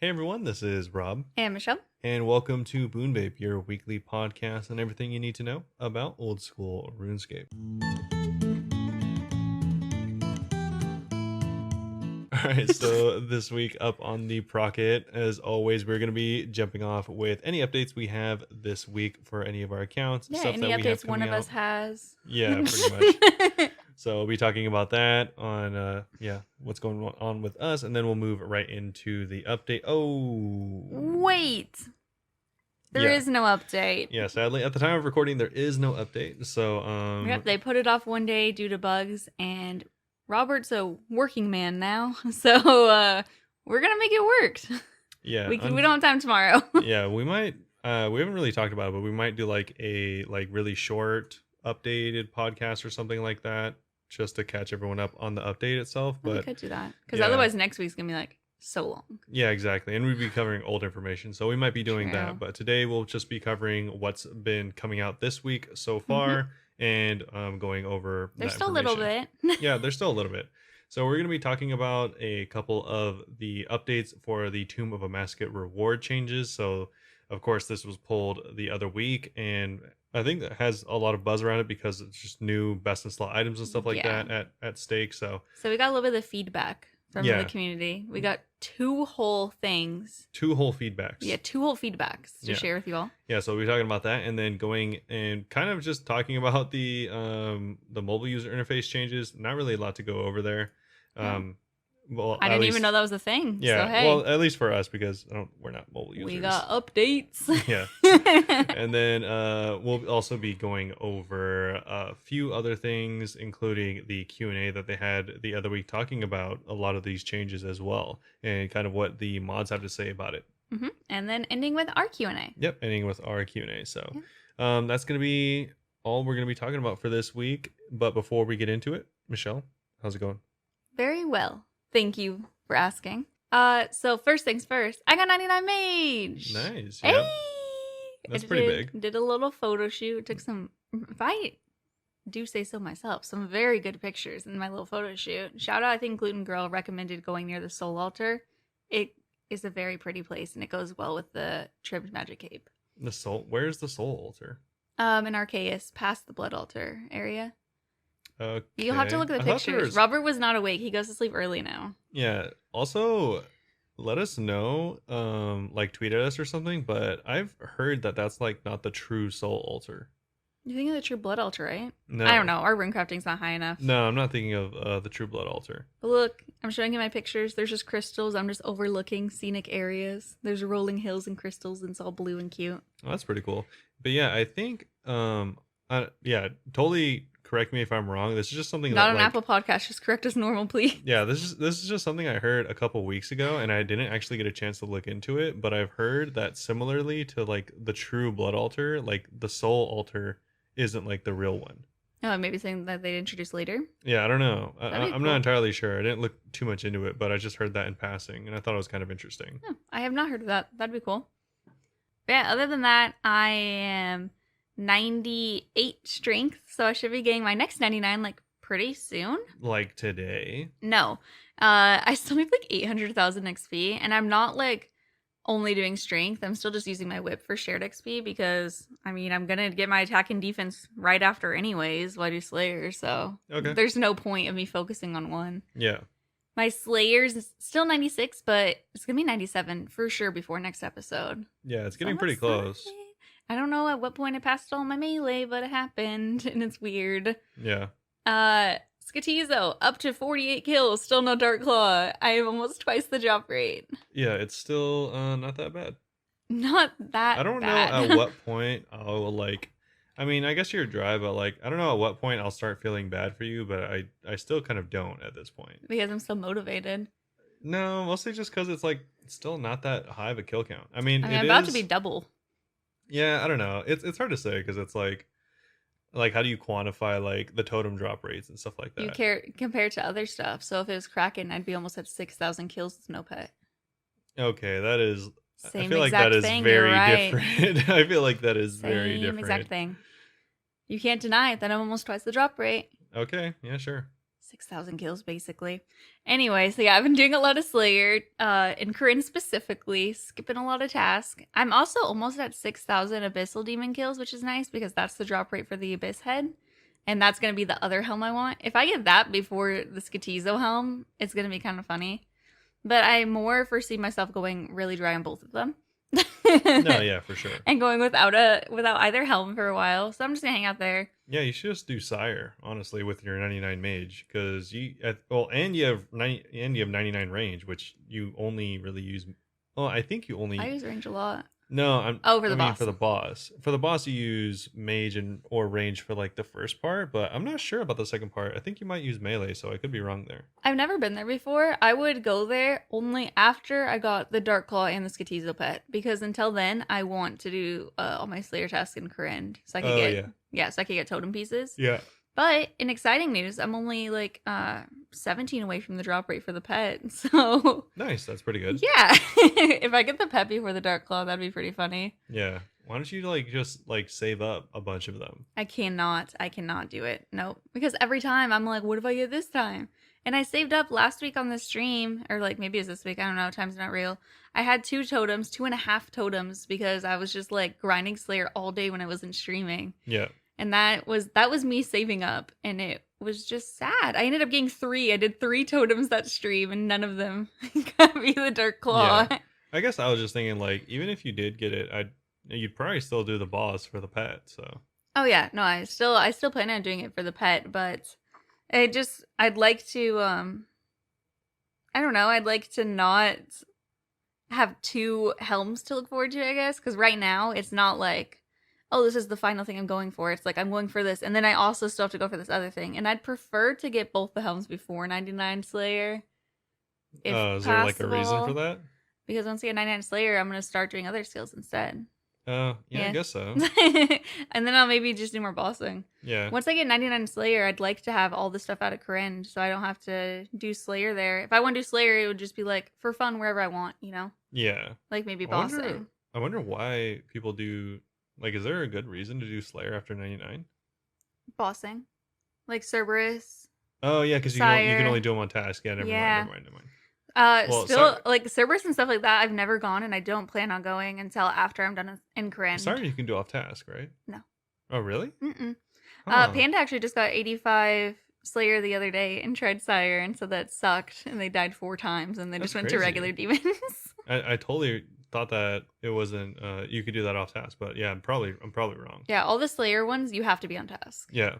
Hey everyone, this is Rob, And Michelle. and welcome to Bunebape, your weekly podcast on everything you need to know about old school RuneScape. Alright, so this week up on the Procket, as always, we're going to be jumping off with any updates we have this week for any of our accounts. Yeah, stuff any that we have updates one coming of out. us has. Yeah, pretty much. So we'll be talking about that on, what's going on with us, and then we'll move right into the update. Oh, Wait. There is no update. Yeah, sadly, at the time of recording, there is no update. So, Yep, they put it off one day due to bugs, and Robert's a working man now, so we're gonna make it work. yeah, we don't have time tomorrow. Yeah, we might. We haven't really talked about it, but we might do like a really short updated podcast or something like that, just to catch everyone up on the update itself. We But could do that because yeah. otherwise next week's gonna be like so long. Yeah, exactly, and we'd be covering old information, so we might be doing True. that. But today we'll just be covering what's been coming out this week so far, and going over. There's that still a little bit. Yeah, there's still a little bit. So we're going to be talking about a couple of the updates for the Tomb of a Mascot reward changes. So, of course, this was pulled the other week, and I think that has a lot of buzz around it because it's just new best in slot items and stuff like that at stake. So we got a little bit of feedback from Yeah. the community. We got two whole things. 2 whole feedbacks. Yeah, 2 whole feedbacks to Yeah. share with you all. Yeah, so we'll be talking about that, and then going and kind of just talking about the mobile user interface changes. Not really a lot to go over there. Well, I didn't even know that was a thing. Yeah, so, hey, well, at least for us, because we're not mobile users. we got updates. Yeah. And then we'll also be going over a few other things, including the Q&A that they had the other week, talking about a lot of these changes as well, and kind of what the mods have to say about it. And then ending with our Q&A. Yep, ending with our Q&A. So that's going to be all we're going to be talking about for this week. But before we get into it, Michelle, how's it going? Very well. Thank you for asking. So first things first, I got 99 Mage. Nice. Hey! Yeah. That's pretty big. Did a little photo shoot. Took some, if I do say so myself, some very good pictures in my little photo shoot. Shout out, I think Gluten Girl recommended going near the Soul Altar. It is a very pretty place, and it goes well with the trimmed magic cape. The soul. Where's the soul altar? In Arceus, past the Blood Altar area. Okay. You'll have to look at the pictures. Robert was not awake. He goes to sleep early now. Yeah. Also, let us know, like tweet at us or something. But I've heard that that's like not the true soul altar. You think of the true blood altar, right? No, I don't know. Our rune crafting's not high enough. No, I'm not thinking of the true blood altar. But look, I'm showing you my pictures. There's just crystals. I'm just overlooking scenic areas. There's rolling hills and crystals, and it's all blue and cute. Oh, that's pretty cool. But yeah, I think totally correct me if I'm wrong. This is just something Not that, an like, Apple podcast. Just correct us normal, please. Yeah, this is just something I heard a couple weeks ago, and I didn't actually get a chance to look into it. But I've heard that similarly to like the true blood altar, like the soul altar isn't like the real one. Oh, maybe something that they'd introduce later. Yeah, I don't know. That'd be I'm cool. not entirely sure. I didn't look too much into it, but I just heard that in passing, and I thought it was kind of interesting. Oh, I have not heard of that. That'd be cool. But yeah, other than that, I am 98 strength, so I should be getting my next 99 like pretty soon. Like today. No. I still make like 800,000 XP, and I'm not like only doing strength. I'm still just using my whip for shared XP because, I mean, I'm going to get my attack and defense right after anyways while I do Slayer, so Okay. there's no point of me focusing on one. Yeah. My Slayer's is still 96, but it's going to be 97 for sure before next episode. Yeah, it's getting So pretty I'm close. excited. I don't know at what point I passed all my melee, but it happened, and it's weird. Yeah. Skatizo, up to 48 kills, still no Dark Claw. I have almost twice the drop rate. Yeah, it's still not that bad. Not that I don't bad. know at what point I'll like. I mean, I guess you're dry, but like, I don't know at what point I'll start feeling bad for you, but I still kind of don't at this point. Because I'm still motivated. No, mostly just because it's like still not that high of a kill count. I mean, I'm about to be double. Yeah, I don't know. It's hard to say because it's like how do you quantify like the totem drop rates and stuff like that? You care compared to other stuff. So if it was Kraken, I'd be almost at 6,000 kills with no pet. Okay, that is. Same I feel like exact that is thing, very you're right. different. I feel like that is Same very different. exact thing. You can't deny it that I'm almost twice the drop rate. Okay, yeah, sure. 6,000 kills, basically. Anyway, so yeah, I've been doing a lot of Slayer, in Corinne specifically, skipping a lot of tasks. I'm also almost at 6,000 Abyssal Demon kills, which is nice because that's the drop rate for the Abyss head. And that's going to be the other helm I want. If I get that before the Skatizo helm, it's going to be kind of funny. But I more foresee myself going really dry on both of them. No, yeah, for sure. And going without either helm for a while. So I'm just going to hang out there. Yeah, you should just do Sire, honestly, with your 99 mage, because you have 99 range, which you only really use. Well, I think you only. I use range a lot. No, for the boss. For the boss. For the boss, you use mage or range for like the first part, but I'm not sure about the second part. I think you might use melee, so I could be wrong there. I've never been there before. I would go there only after I got the Dark Claw and the Skatizo pet, because until then, I want to do all my Slayer tasks in Corinne, so I could so I could get totem pieces. Yeah. But in exciting news, I'm only like 17 away from the drop rate for the pet. So nice, that's pretty good. Yeah. If I get the pet before the Dark Claw, that'd be pretty funny. Yeah. Why don't you just save up a bunch of them? I cannot do it. Nope. Because every time I'm like, what if I get this time? And I saved up last week on the stream, or like maybe it's this week, I don't know, time's not real. I had 2.5 totems because I was just like grinding Slayer all day when I wasn't streaming. Yeah. And that was me saving up, and it was just sad. I ended up getting 3. I did 3 totems that stream, and none of them got me the Dark Claw. Yeah. I guess I was just thinking, like, even if you did get it, you'd probably still do the boss for the pet. So. Oh yeah, no, I still plan on doing it for the pet, but I'd like to I don't know, I'd like to not have 2 helms to look forward to, I guess, because right now it's not like, oh, this is the final thing I'm going for. It's like I'm going for this, and then I also still have to go for this other thing. And I'd prefer to get both the helms before 99 Slayer. Is there like a reason for that? Because once I get 99 Slayer, I'm going to start doing other skills instead. Yeah, I guess so. And then I'll maybe just do more bossing. Yeah. Once I get 99 Slayer, I'd like to have all the stuff out of Corinne, so I don't have to do Slayer there. If I want to do Slayer, it would just be like for fun wherever I want, you know? Yeah. Like maybe bossing. I wonder why people do. Like, is there a good reason to do Slayer after 99? Bossing. Like Cerberus. Oh, yeah, because you can only do them on task. Yeah, never mind. Like Cerberus and stuff like that, I've never gone, and I don't plan on going until after I'm done in Corinne. Sorry, you can do off task, right? No. Oh, really? Mm-mm. Panda actually just got 85 Slayer the other day and tried Sire, and so that sucked, and they died 4 times, and they just went to regular demons. I totally thought that it wasn't you could do that off task, but yeah, I'm probably wrong. Yeah, all the Slayer ones you have to be on task. Yeah.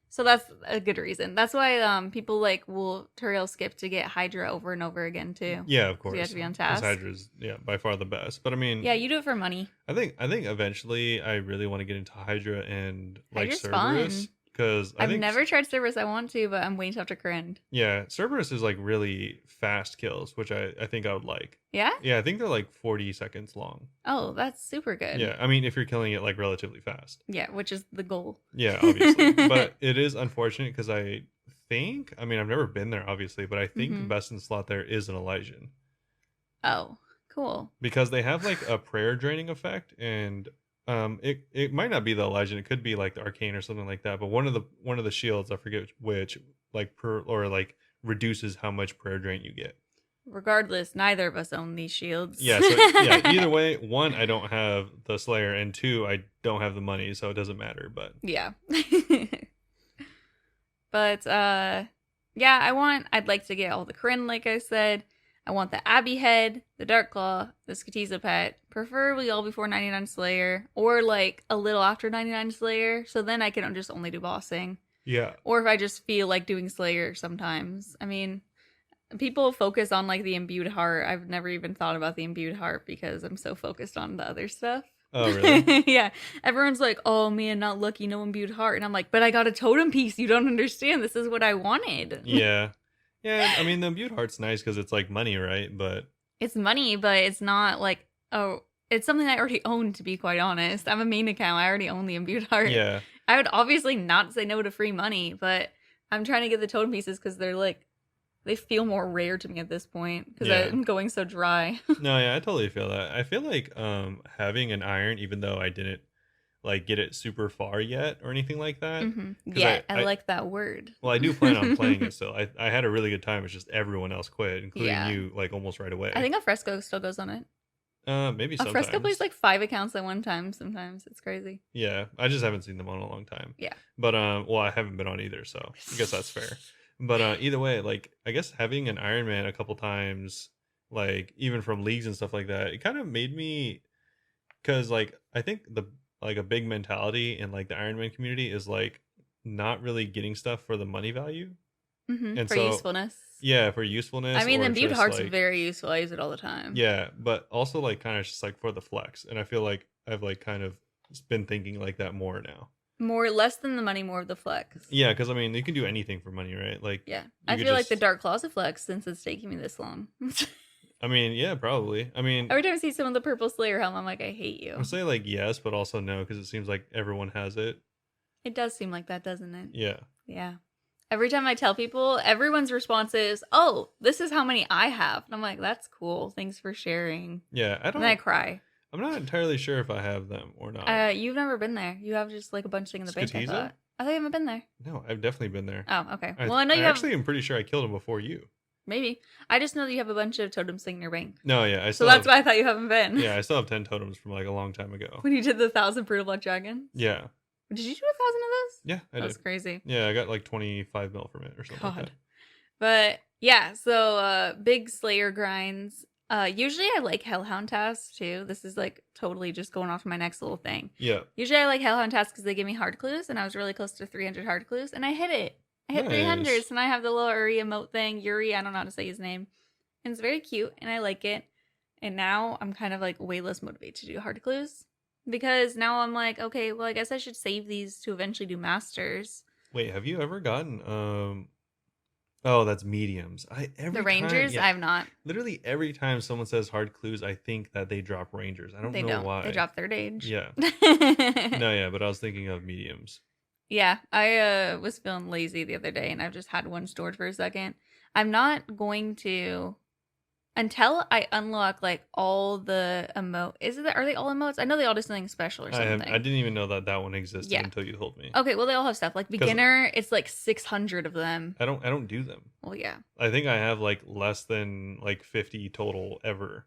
So that's a good reason. That's why people like will Turiel skip to get Hydra over and over again too. Yeah, of course. You have to be on task. Hydra's by far the best. But I mean, yeah, you do it for money. I think eventually I really want to get into Hydra and like Hydra's Cerberus. Fun. Because I've never tried Cerberus. I want to, but I'm waiting till after Corinne. Yeah, Cerberus is like really fast kills, which I think I would like. Yeah? Yeah, I think they're like 40 seconds long. Oh, that's super good. Yeah, I mean, if you're killing it like relatively fast. Yeah, which is the goal. Yeah, obviously. But it is unfortunate because I've never been there, obviously, but I think the best in slot there is an Elysian. Oh, cool. Because they have like a prayer draining effect, and it might not be the Elysian, it could be like the Arcane or something like that, but one of the shields, I forget which, like reduces how much prayer drain you get. Regardless, neither of us own these shields. Yeah, so yeah, either way, 1, I don't have the Slayer, and 2, I don't have the money, so it doesn't matter, but yeah. But I'd like to get all the Corinne, like I said. I want the Abbey head, the Dark Claw, the Skatizo pet, preferably all before 99 Slayer, or like a little after 99 Slayer, so then I can just only do bossing. Yeah. Or if I just feel like doing Slayer sometimes. I mean, people focus on like the imbued heart. I've never even thought about the imbued heart because I'm so focused on the other stuff. Oh, really? Yeah. Everyone's like, oh man, not lucky, no imbued heart. And I'm like, but I got a totem piece. You don't understand. This is what I wanted. Yeah. Yeah, I mean, the imbued heart's nice because it's like money, right? But it's money, but it's not like, oh, it's something I already own, to be quite honest. I'm a main account. I already own the imbued heart. Yeah. I would obviously not say no to free money, but I'm trying to get the totem pieces because they're like, they feel more rare to me at this point because I'm going so dry. No, yeah, I totally feel that. I feel like having an iron, even though I didn't like get it super far yet or anything like that. Yeah, I like that word. Well, I do plan on playing it still. I had a really good time. It's just everyone else quit, including Yeah. you, like almost right away. I think Alfresco still goes on it. Maybe sometimes. Alfresco plays like 5 accounts at one time sometimes. It's crazy. Yeah, I just haven't seen them on a long time. Yeah. But well, I haven't been on either, so I guess that's fair. But either way, like I guess having an Iron Man a couple times, like even from leagues and stuff like that, it kind of made me, because like I think the like a big mentality in like the Iron Man community is like not really getting stuff for the money value. And for so usefulness. Yeah, for usefulness. I mean, the Imbued Heart's like, very useful. I use it all the time. Yeah, but also like kind of just like for the flex. And I feel like I've like kind of been thinking like that more now. Less than the money, more of the flex. Yeah, because I mean, you can do anything for money, right? Like, yeah, I feel like the Dark Closet flex, since it's taking me this long. I mean, yeah, probably. I mean, every time I see someone with the purple Slayer helm, I'm like, I hate you. I'll say like yes, but also no, because it seems like everyone has it. It does seem like that, doesn't it? Yeah. Yeah. Every time I tell people, everyone's response is, "Oh, this is how many I have." And I'm like, "That's cool. Thanks for sharing." Yeah, I don't. And I cry. I'm not entirely sure if I have them or not. You've never been there. You have just like a bunch of things in the bank. I thought you haven't been there. No, I've definitely been there. Oh, okay. Well, I know you actually am pretty sure I killed him before you. Maybe. I just know that you have a bunch of totems sitting in your bank. No, yeah. So that's why I thought you haven't been. Yeah, I still have 10 totems from like a long time ago. When you did the 1,000 Brutal Blood Dragons? Yeah. Did you do 1,000 of those? Yeah, I did. That's crazy. Yeah, I got like 25 mil from it or something like that. But yeah, so big Slayer grinds. Usually I like Hellhound tasks too. This is like totally just going off my next little thing. Yeah. Usually I like Hellhound tasks because they give me hard clues, and I was really close to 300 hard clues, and I hit it. I hit 300, and I have the little Uri emote thing. Yuri, I don't know how to say his name. And it's very cute, and I like it. And now I'm kind of like way less motivated to do hard clues. Because now I'm like, okay, well, I guess I should save these to eventually do masters. Wait, have you ever gotten oh, that's mediums. The Rangers? I've not. Literally every time someone says hard clues, I think that they drop Rangers. I don't know why. They drop Third Age. Yeah. No, yeah, but I was thinking of mediums. Yeah, I was feeling lazy the other day, and I've just had one stored for a second. I'm not going to, until I unlock like all the emote. Are they all emotes? I know they all do something special or something. I didn't even know that one existed until you told me. Okay, well they all have stuff. Like beginner, it's like 600 of them. I don't do them. Well, yeah. I think I have like less than like 50 total ever.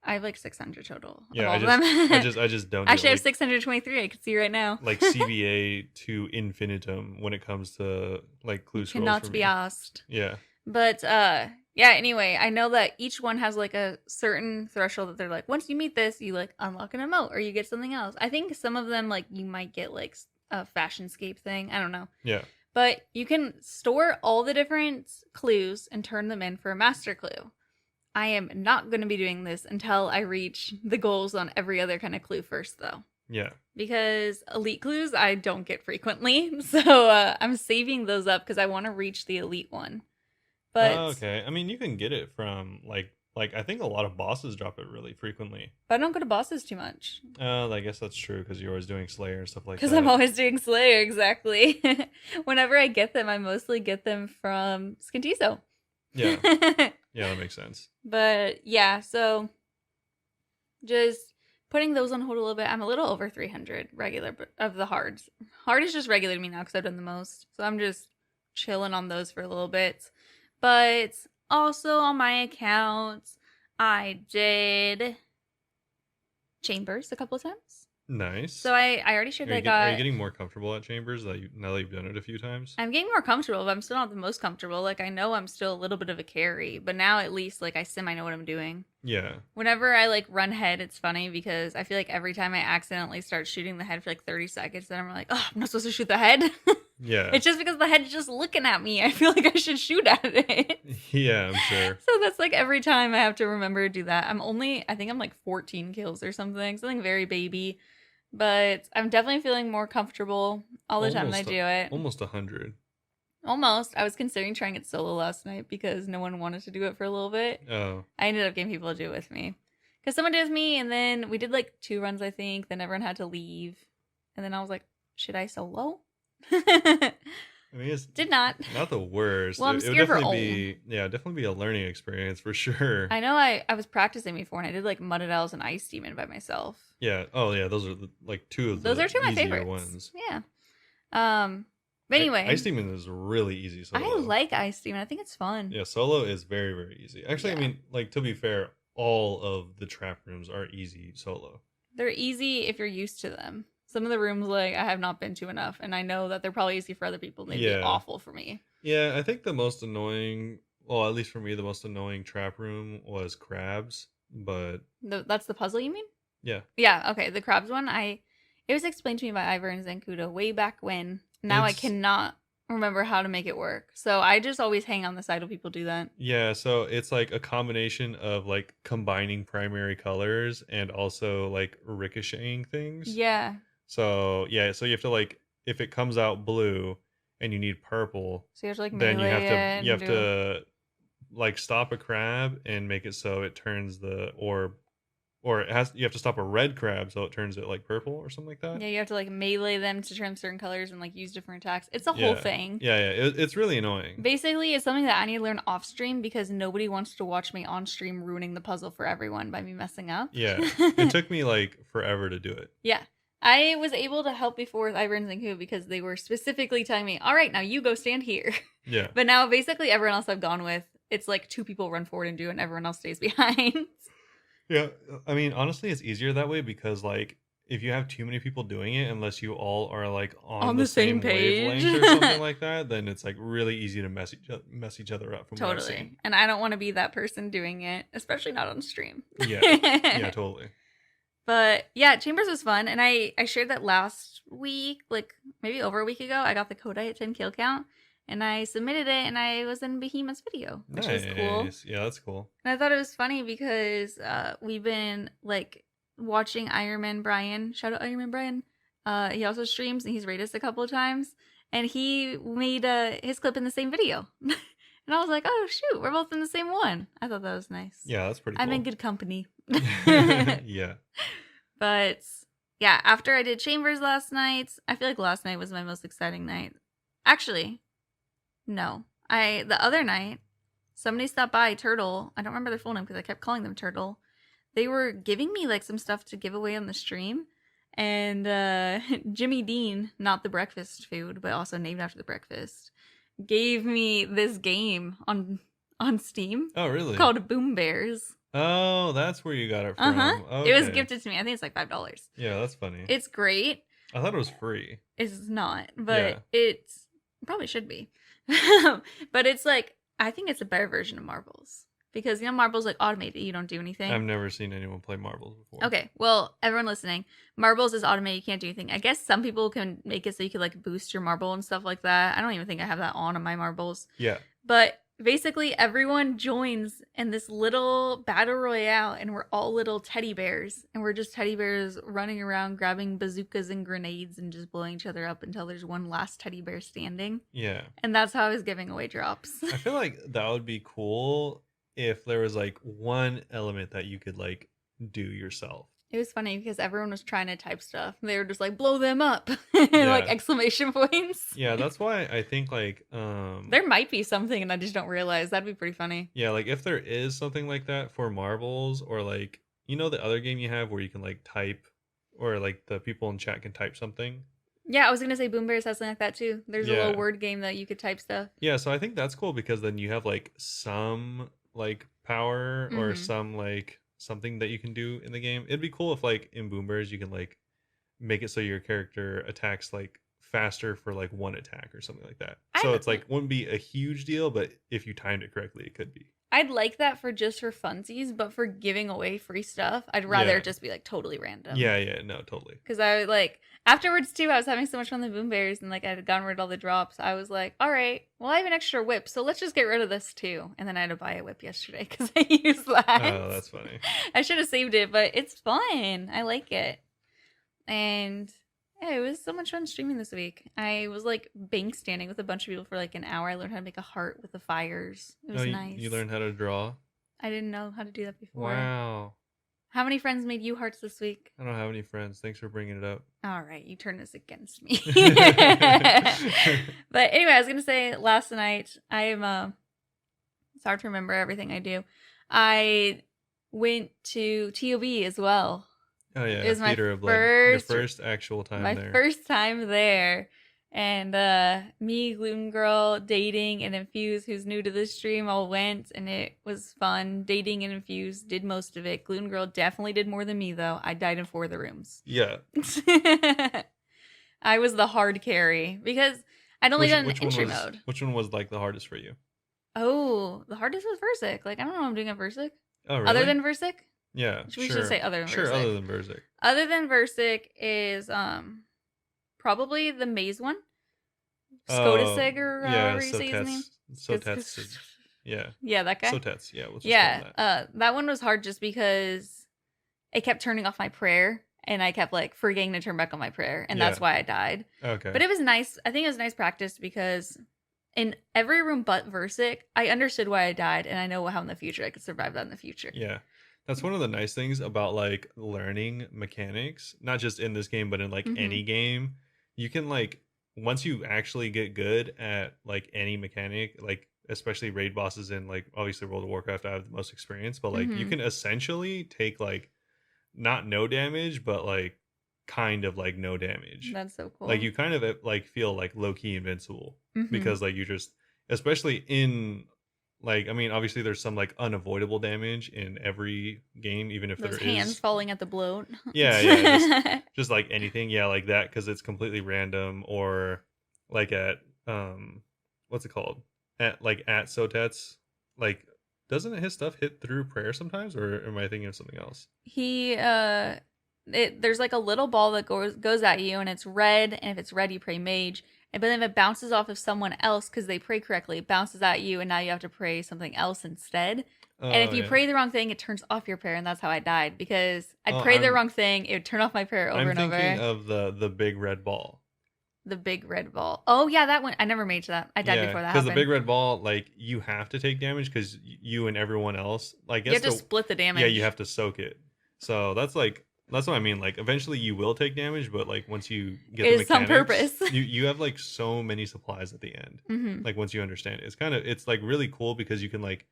I have like 600 total. Yeah, I just don't. Actually, I have 623. I can see right now. Like CBA to infinitum when it comes to like clue scrolls. Cannot be asked. Yeah. But yeah. Anyway, I know that each one has like a certain threshold that they're like, once you meet this, you like unlock an emote or you get something else. I think some of them like you might get like a fashionscape thing. I don't know. Yeah. But you can store all the different clues and turn them in for a master clue. I am not going to be doing this until I reach the goals on every other kind of clue first, though. Yeah. Because elite clues I don't get frequently. So I'm saving those up because I want to reach the elite one. But okay. I mean, you can get it from like I think a lot of bosses drop it really frequently. But I don't go to bosses too much. I guess that's true because you're always doing Slayer and stuff like that. Because I'm always doing Slayer, exactly. Whenever I get them, I mostly get them from Skintizo. Yeah. Yeah, that makes sense. But yeah, so just putting those on hold a little bit. I'm a little over 300 regular of the hards. Hard is just regular to me now because I've done the most. So I'm just chilling on those for a little bit. But also on my account, I did Chambers a couple of times. Nice. So I already shared that Are you getting more comfortable at Chambers now that you've done it a few times? I'm getting more comfortable, but I'm still not the most comfortable. Like, I know I'm still a little bit of a carry, but now at least, like, I know what I'm doing. Yeah. Whenever I, like, run head, it's funny because I feel like every time I accidentally start shooting the head for, like, 30 seconds, then I'm like, oh, I'm not supposed to shoot the head. Yeah. It's just because the head's just looking at me. I feel like I should shoot at it. Yeah, I'm sure. So that's, like, every time I have to remember to do that. I think I'm, like, 14 kills or something very baby. But I'm definitely feeling more comfortable all the time I do it. Almost 100. Almost. I was considering trying it solo last night because no one wanted to do it for a little bit. Oh. I ended up getting people to do it with me. Because someone did with me, and then we did like 2 runs, I think. Then everyone had to leave. And then I was like, should I solo? I mean, it's Did not. not the worst. Well, I'm It would scared for definitely definitely be a learning experience for sure. I know I was practicing before and I did like Mudded Owls and Ice Demon by myself. Yeah. Oh yeah, those are like two of Those the are two of my easier favorites. ones. Yeah. But anyway, Ice Demon is really easy solo. I like Ice Demon. I think it's fun. Yeah, solo is very, very easy. Actually, Yeah. I mean, like, to be fair, all of the trap rooms are easy solo. They're easy if you're used to them. Some of the rooms, like, I have not been to enough, and I know that they're probably easy for other people. They'd be awful for me. Yeah, I think the most annoying, well, at least for me, the most annoying trap room was crabs, but That's the puzzle, you mean? yeah. Yeah, okay. The crabs one, it was explained to me by Ivor and Zancudo way back when. Now I cannot remember how to make it work. So I just always hang on the side when people do that. Yeah, so it's like a combination of like combining primary colors and also like ricocheting things. Yeah. So yeah, so you have to like if it comes out blue and you need purple, so you have to like then melee you have to like stop a crab and make it so it turns the orb, or you have to stop a red crab so it turns it like purple or something like that. Yeah, you have to like melee them to turn certain colors and like use different attacks. It's a whole thing. Yeah, it's really annoying. Basically, it's something that I need to learn off stream because nobody wants to watch me on stream ruining the puzzle for everyone by me messing up. Yeah, it took me like forever to do it. Yeah. I was able to help before with Ivor and Zanku because they were specifically telling me, all right, now you go stand here. Yeah. But now basically everyone else I've gone with, it's like two people run forward and do it and everyone else stays behind. Yeah, I mean, honestly, it's easier that way because, like, if you have too many people doing it, unless you all are, like, on the same page wavelength or something like that, then it's, like, really easy to mess each other up from what I've seen. And I don't want to be that person doing it, especially not on stream. Yeah, totally. But, yeah, Chambers was fun, and I shared that last week, like, maybe over a week ago. I got the Kodai at 10 kill count. And I submitted it, and I was in Behemoth's video, which is cool. Yeah, that's cool. And I thought it was funny because we've been like watching Iron Man Brian. Shout out Iron Man Brian. He also streams, and he's rated us a couple of times. And he made his clip in the same video. And I was like, oh, shoot, we're both in the same one. I thought that was nice. Yeah, that's pretty cool. I'm in good company. Yeah. But, yeah, after I did Chambers last night, I feel like last night was my most exciting night. Actually... No. The other night, somebody stopped by, Turtle. I don't remember their full name because I kept calling them Turtle. They were giving me like some stuff to give away on the stream. And Jimmy Dean, not the breakfast food, but also named after the breakfast, gave me this game on Steam. Oh, really? Called Boom Bears. Oh, that's where you got it from. Okay. It was gifted to me. I think it's like $5. Yeah, that's funny. It's great. I thought it was free. It's not, but it probably should be. But it's like, I think it's a better version of Marbles. Because, Marbles like automated. You don't do anything. I've never seen anyone play Marbles before. Okay, well, everyone listening, Marbles is automated. You can't do anything. I guess some people can make it so you could like boost your marble and stuff like that. I don't even think I have that on my Marbles. Yeah. But basically, everyone joins in this little battle royale, and we're all little teddy bears. And we're just teddy bears running around grabbing bazookas and grenades and just blowing each other up until there's one last teddy bear standing. Yeah. And that's how I was giving away drops. I feel like that would be cool if there was like one element that you could like do yourself. It was funny because everyone was trying to type stuff. They were just like, blow them up. Like exclamation points. Yeah, that's why I think like there might be something and I just don't realize. That'd be pretty funny. Yeah, like if there is something like that for Marbles, or like, the other game you have where you can like type, or like the people in chat can type something. Yeah, I was gonna say Boom Bears has something like that too. There's a little word game that you could type stuff. Yeah, so I think that's cool because then you have like some like power or some like something that you can do in the game. It'd be cool if like in Boom Bears you can like make it so your character attacks like faster for like one attack or something like that. So it's like wouldn't be a huge deal, but if you timed it correctly, it could be. I'd like that for funsies, but for giving away free stuff, I'd rather it just be like totally random. Yeah, no, totally. Because I like afterwards too, I was having so much fun with Boom Bears and like I had gotten rid of all the drops. I was like, all right, well I have an extra whip, so let's just get rid of this too. And then I had to buy a whip yesterday because I used that. Oh, that's funny. I should have saved it, but it's fun. I like it. And yeah, it was so much fun streaming this week. I was like bank standing with a bunch of people for like an hour. I learned how to make a heart with the fires. It was nice. You learned how to draw? I didn't know how to do that before. Wow. How many friends made you hearts this week? I don't have any friends. Thanks for bringing it up. All right, you turn this against me. But anyway, I was gonna say last night I'm it's hard to remember everything I do. I went to TOB as well. Oh yeah, It was my Theater of Blood. Your first actual time my there. first time there. And me, Gluten Girl, Dating, and Infuse, who's new to this stream, all went, and it was fun. Dating and Infuse did most of it. Gluten Girl definitely did more than me, though. I died in 4 of the rooms. Yeah. I was the hard carry because I'd only done entry mode. Which one was like the hardest for you? Oh, the hardest was Versic. Like, I don't know what I'm doing at Versic. Oh, really? Other than Versic? Yeah, We should say other than Versic. Sure, other than Versic. Other than Versic is probably the maze one. Skotasig or however you say his name. Sotets. Yeah. Yeah, that guy. Sotets. Yeah. We'll just yeah. That one was hard just because it kept turning off my prayer, and I kept like forgetting to turn back on my prayer, and that's why I died. Okay. But it was nice. I think it was nice practice because in every room but Versic, I understood why I died, and I know how in the future I could survive that in the future. Yeah. That's one of the nice things about like learning mechanics, not just in this game, but in like any game. You can like, once you actually get good at like any mechanic, like especially raid bosses in like obviously World of Warcraft, I have the most experience, but like you can essentially take like not no damage, but like kind of like no damage. That's so cool. Like you kind of like feel like low-key invincible because like you just, especially in like, I mean, obviously there's some like unavoidable damage in every game, even if those there is hands falling at the bloat. Yeah, just like anything, yeah, like that, because it's completely random. Or like at what's it called? At Sotets, like doesn't his stuff hit through prayer sometimes, or am I thinking of something else? He there's like a little ball that goes at you, and it's red, and if it's red, you pray mage. But then if it bounces off of someone else because they pray correctly, it bounces at you, and now you have to pray something else instead. And if you pray the wrong thing, it turns off your prayer, and that's how I died, because I prayed the wrong thing. It would turn off my prayer over and over. I'm thinking of the big red ball. The big red ball. Oh yeah, that one. I never made that. I died before that happened. Because the big red ball, like you have to take damage because you and everyone else, like you have to split the damage. Yeah, you have to soak it. So that's what I mean. Like eventually you will take damage, but like once you get the mechanics, on purpose. you have like so many supplies at the end. Like once you understand it, it's like really cool because you can like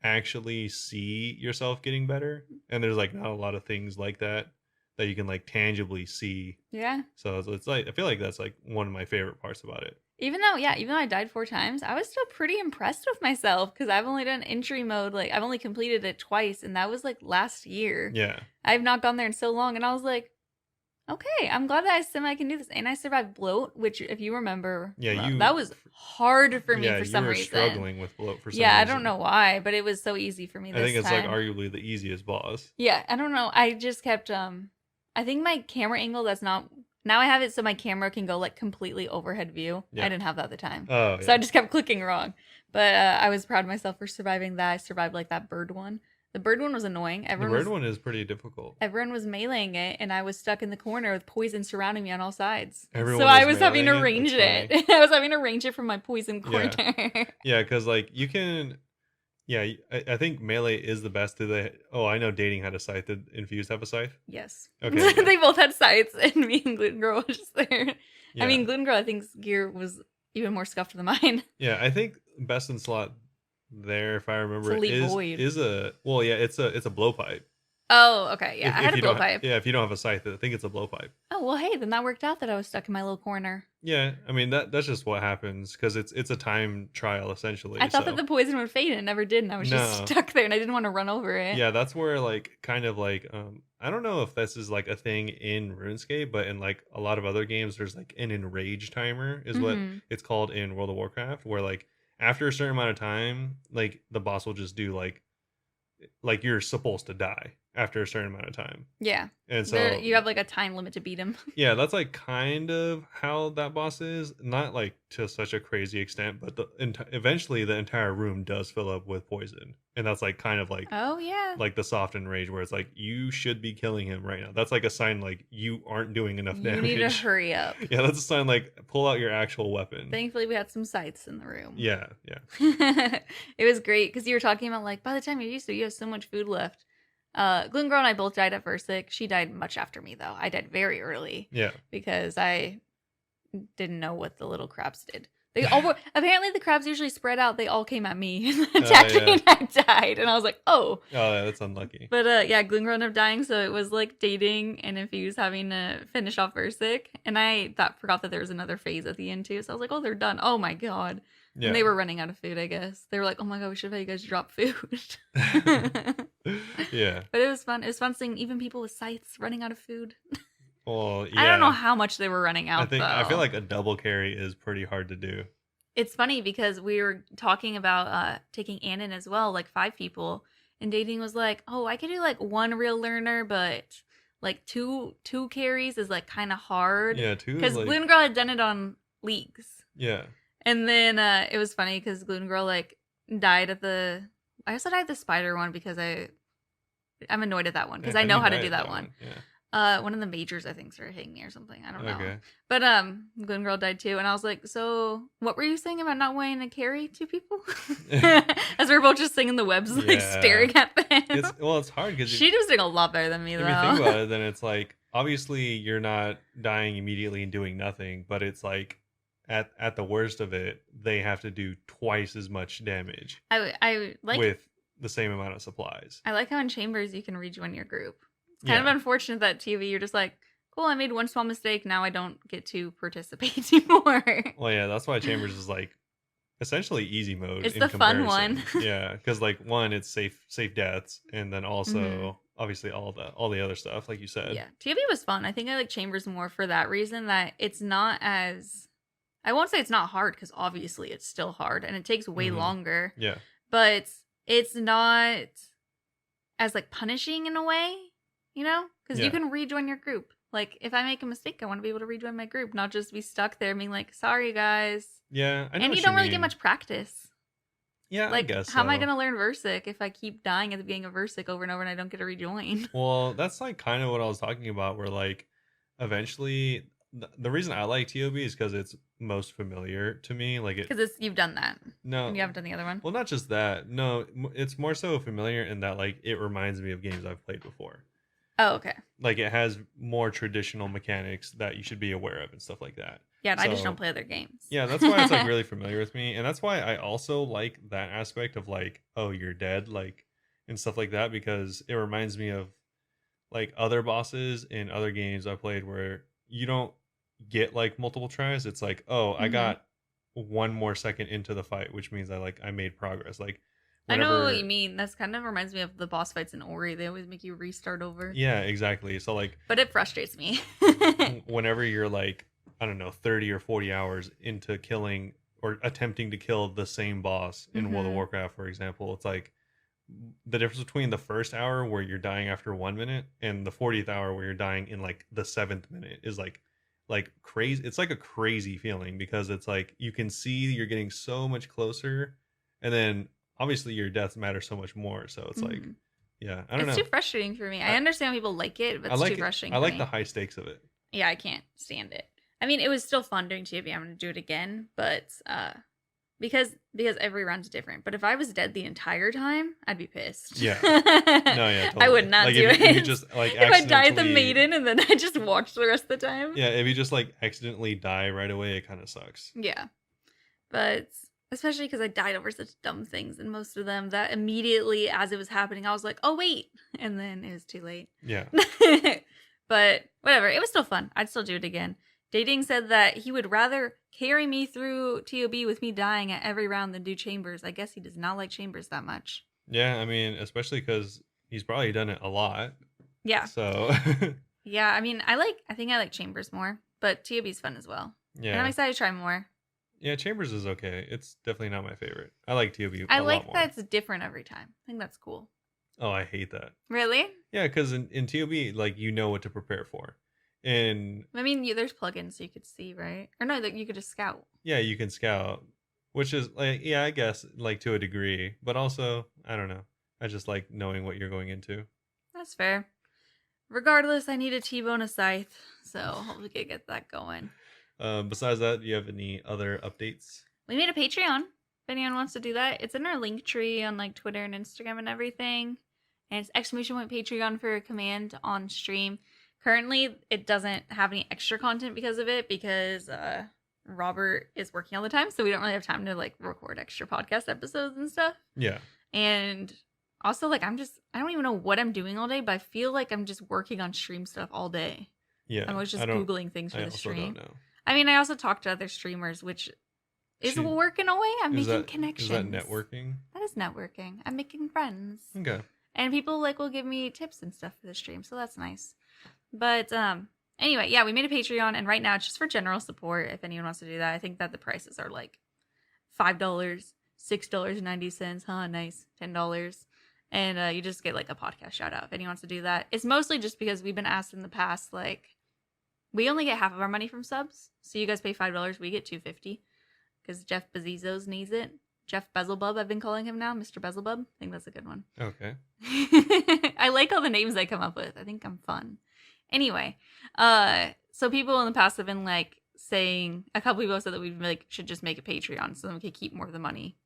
actually see yourself getting better, and there's like not a lot of things like that you can like tangibly see. Yeah. So it's like, I feel like that's like one of my favorite parts about it. Even though I died 4 times, I was still pretty impressed with myself because I've only done entry mode. Like I've only completed it twice, and that was like last year. Yeah. I've not gone there in so long, and I was like, okay, I'm glad that I can do this. And I survived bloat, which if you remember, that was hard for me for some reason. Yeah, you were struggling with bloat for some reason. Yeah, I don't know why, but it was so easy for me this time. I think it's like arguably the easiest boss. Yeah, I don't know. I just kept I think my camera angle now I have it so my camera can go like completely overhead view. Yeah. I didn't have that at the time. Oh, so I just kept clicking wrong. But I was proud of myself for surviving that. I survived like that bird one. The bird one was annoying. The bird one is pretty difficult. Everyone was meleeing it, and I was stuck in the corner with poison surrounding me on all sides. So I was having to range it. I was having to range it from my poison corner. Yeah, because like you can... Yeah, I think melee is the best. I know Dating had a scythe. Did Infused have a scythe? Yes. Okay. Yeah. They both had scythes, and me and Gluten Girl was just there. Yeah. I mean, Gluten Girl, I think's gear was even more scuffed than mine. Yeah, I think best in slot there, if I remember, it's a blowpipe. Oh, okay. Yeah, I had a blowpipe. If you don't have a scythe, I think it's a blowpipe. Oh, well, hey, then that worked out that I was stuck in my little corner. Yeah, I mean, that's just what happens because it's a time trial, essentially. I thought that the poison would fade, and it never did, and I was just stuck there, and I didn't want to run over it. Yeah, that's where, like, kind of like, I don't know if this is, like, a thing in RuneScape, but in, like, a lot of other games, there's, like, an enrage timer is what it's called in World of Warcraft, where, like, after a certain amount of time, like, the boss will just do, like you're supposed to die after a certain amount of time. Yeah. And so you have like a time limit to beat him. Yeah, that's like kind of how that boss is. Not like to such a crazy extent, but eventually the entire room does fill up with poison. And that's like kind of like, oh yeah, like the soft enrage where it's like, you should be killing him right now. That's like a sign like you aren't doing enough damage. You need to hurry up. Yeah, that's a sign like pull out your actual weapon. Thankfully we had some scythes in the room. Yeah. It was great because you were talking about like by the time you're used to it, you have so much food left. Gluten Girl and I both died at Versic. She died much after me, though. I died very early. Yeah. Because I didn't know what the little crabs did. They all were, apparently the crabs usually spread out. They all came at me and attacked me, and I died. And I was like, oh. Oh, yeah, that's unlucky. But yeah, Gluten Girl ended up dying, so it was like dating and Infuse having to finish off Versic. And I forgot that there was another phase at the end too. So I was like, oh, they're done. Oh my god. Yeah. And they were running out of food, I guess. They were like, oh my god, we should have had you guys drop food. Yeah. But it was fun. It was fun seeing even people with scythes running out of food. Well, yeah. I don't know how much they were running out, I feel like a double carry is pretty hard to do. It's funny because we were talking about taking Anon as well, like 5 people. And Dating was like, oh, I could do like 1 real learner, but like two carries is like kind of hard. Yeah, 2 because like... Gluten Girl had done it on leagues. Yeah. And then it was funny because Gluten Girl like died at the... I also died at the spider one because I'm annoyed at that one because I know how to do that one. Yeah. One of the Mage-ors, I think, started hitting me or something. I don't know. Okay. But Gluten Girl died too, and I was like, so what were you saying about not wanting to carry 2 people? As we were both just singing the webs, like staring at them. It's hard because she was doing a lot better than me, though. If you think about it, then it's like obviously you're not dying immediately and doing nothing, but it's like at the worst of it, they have to do twice as much damage. I like with the same amount of supplies. I like how in Chambers you can rejoin your group. Kind of unfortunate that TV, you're just like, cool, I made 1 small mistake. Now I don't get to participate anymore. Well, yeah, that's why Chambers is like essentially easy mode. It's the fun one. Yeah, because like 1, it's safe deaths, and then also obviously all the other stuff, like you said. Yeah, TV was fun. I think I like Chambers more for that reason that it's not as... I won't say it's not hard because obviously it's still hard and it takes way longer. Yeah, but it's not as like punishing in a way. You know? Because you can rejoin your group. Like, if I make a mistake, I want to be able to rejoin my group, not just be stuck there being like, sorry, guys. Yeah, I know. And you don't really get much practice. Yeah, like, I guess how am I going to learn Versic if I keep dying at the beginning of Versic over and over and I don't get to rejoin? Well, that's like kind of what I was talking about, where like, eventually, the reason I like TOB is because it's most familiar to me. Like, because you've done that. No. And you haven't done the other one? Well, not just that. No, it's more so familiar in that, like, it reminds me of games I've played before. Oh, okay. Like, it has more traditional mechanics that you should be aware of and stuff like that. Yeah, and I just don't play other games. Yeah, that's why it's like really familiar with me. And that's why I also like that aspect of like, oh, you're dead, like, and stuff like that, because it reminds me of like other bosses in other games I played where you don't get like multiple tries. It's like, oh, I got 1 more second into the fight, which means I made progress. Like, whenever... I know what you mean. That's kind of reminds me of the boss fights in Ori. They always make you restart over. Yeah, exactly. So like, but it frustrates me. Whenever you're like, I don't know, 30 or 40 hours into killing or attempting to kill the same boss in World of Warcraft, for example, it's like the difference between the first hour where you're dying after 1 minute and the 40th hour where you're dying in like the 7th minute is like crazy. It's like a crazy feeling because it's like you can see you're getting so much closer, and then obviously your deaths matter so much more. So it's like, yeah, I don't know. It's too frustrating for me. I understand people like it, but it's too frustrating. I like the high stakes of it. Yeah, I can't stand it. I mean, it was still fun doing TOB. I'm going to do it again, but because every round's different. But if I was dead the entire time, I'd be pissed. Yeah. No, yeah, totally. I would not do it. If you just, like, if I die at the maiden and then I just watch the rest of the time. Yeah, if you just like accidentally die right away, it kind of sucks. Yeah. But especially because I died over such dumb things, and most of them that immediately as it was happening, I was like, oh, wait. And then it was too late. Yeah. But whatever. It was still fun. I'd still do it again. Dating said that he would rather carry me through TOB with me dying at every round than do Chambers. I guess he does not like Chambers that much. Yeah, I mean, especially because he's probably done it a lot. Yeah. So. Yeah, I mean, I think I like Chambers more, but TOB's fun as well. Yeah. And I'm excited to try more. Yeah, Chambers is okay. It's definitely not my favorite. I like TOB a lot more. I like that it's different every time. I think that's cool. Oh, I hate that. Really? Yeah, because in TOB, like, you know what to prepare for. And I mean, there's plugins so you could see, right? Or no, that you could just scout. Yeah, you can scout, which is like, yeah, I guess like to a degree, but also I don't know. I just like knowing what you're going into. That's fair. Regardless, I need a T-bone a scythe, so hopefully we can get that going. Besides that, do you have any other updates? We made a Patreon. If anyone wants to do that, it's in our link tree on like Twitter and Instagram and everything. and it's !Patreon for a command on stream. Currently, it doesn't have any extra content because of it, because Robert is working all the time, so we don't really have time to like record extra podcast episodes and stuff. Yeah. And also, like, I don't even know what I'm doing all day, but I feel like I'm just working on stream stuff all day. Yeah. I'm always just Googling things for the stream. Don't know. I mean, I also talk to other streamers, which is working away. I'm making connections. Is that networking? That is networking. I'm making friends. Okay. And people like will give me tips and stuff for the stream, so that's nice. But anyway, yeah, we made a Patreon, and right now it's just for general support. If anyone wants to do that, I think that the prices are like $5, $6.90. Huh, nice. $10. And you just get like a podcast shout out if anyone wants to do that. It's mostly just because we've been asked in the past, like, we only get half of our money from subs. So you guys pay $5, we get $2.50. Because Jeff Bezos needs it. Jeff Bezelbub, I've been calling him now. Mr. Bezelbub. I think that's a good one. Okay. I like all the names they come up with. I think I'm fun. Anyway, so people in the past have been like saying, a couple people said that we like should just make a Patreon so then we could keep more of the money.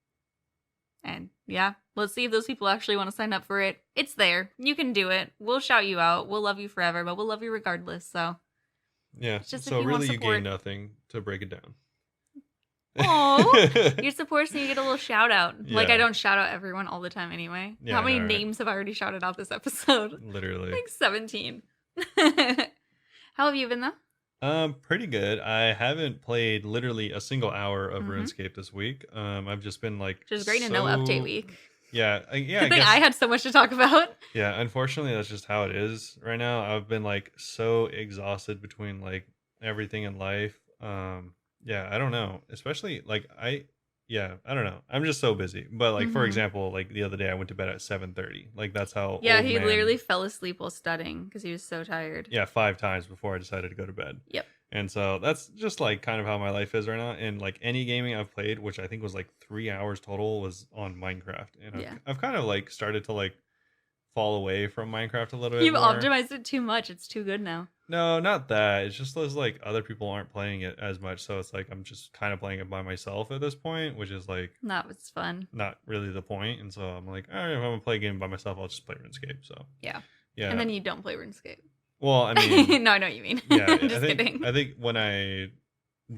And yeah, let's see if those people actually want to sign up for it. It's there. You can do it. We'll shout you out. We'll love you forever, but we'll love you regardless. So yeah. Just so really, you gain nothing to break it down. Oh, your support, so you get a little shout out. Yeah. Like, I don't shout out everyone all the time anyway. Yeah, how many names have I already shouted out this episode? Literally. Like 17. How have you been though? Pretty good. I haven't played literally a single hour of RuneScape this week. I've just been like, which is great to know update week. Yeah, I think I had so much to talk about. Yeah, unfortunately, that's just how it is right now. I've been like so exhausted between like everything in life. Yeah, I don't know. Especially like I don't know. I'm just so busy. But like for example, like the other day I went to bed at 7:30. Like that's how. Yeah, he literally fell asleep while studying because he was so tired. Yeah, 5 times before I decided to go to bed. Yep. And so that's just like kind of how my life is right now. And like any gaming I've played, which I think was like 3 hours total, was on Minecraft. And I've kind of like started to like fall away from Minecraft a little bit. You've optimized it too much. It's too good now. No, not that. It's just those like other people aren't playing it as much. So it's like I'm just kind of playing it by myself at this point, which is like that was fun. Not really the point. And so I'm like, all right, if I'm gonna play a game by myself, I'll just play RuneScape. So yeah. And then you don't play RuneScape. Well, I mean, no, I know what you mean. Yeah, just kidding. I think when I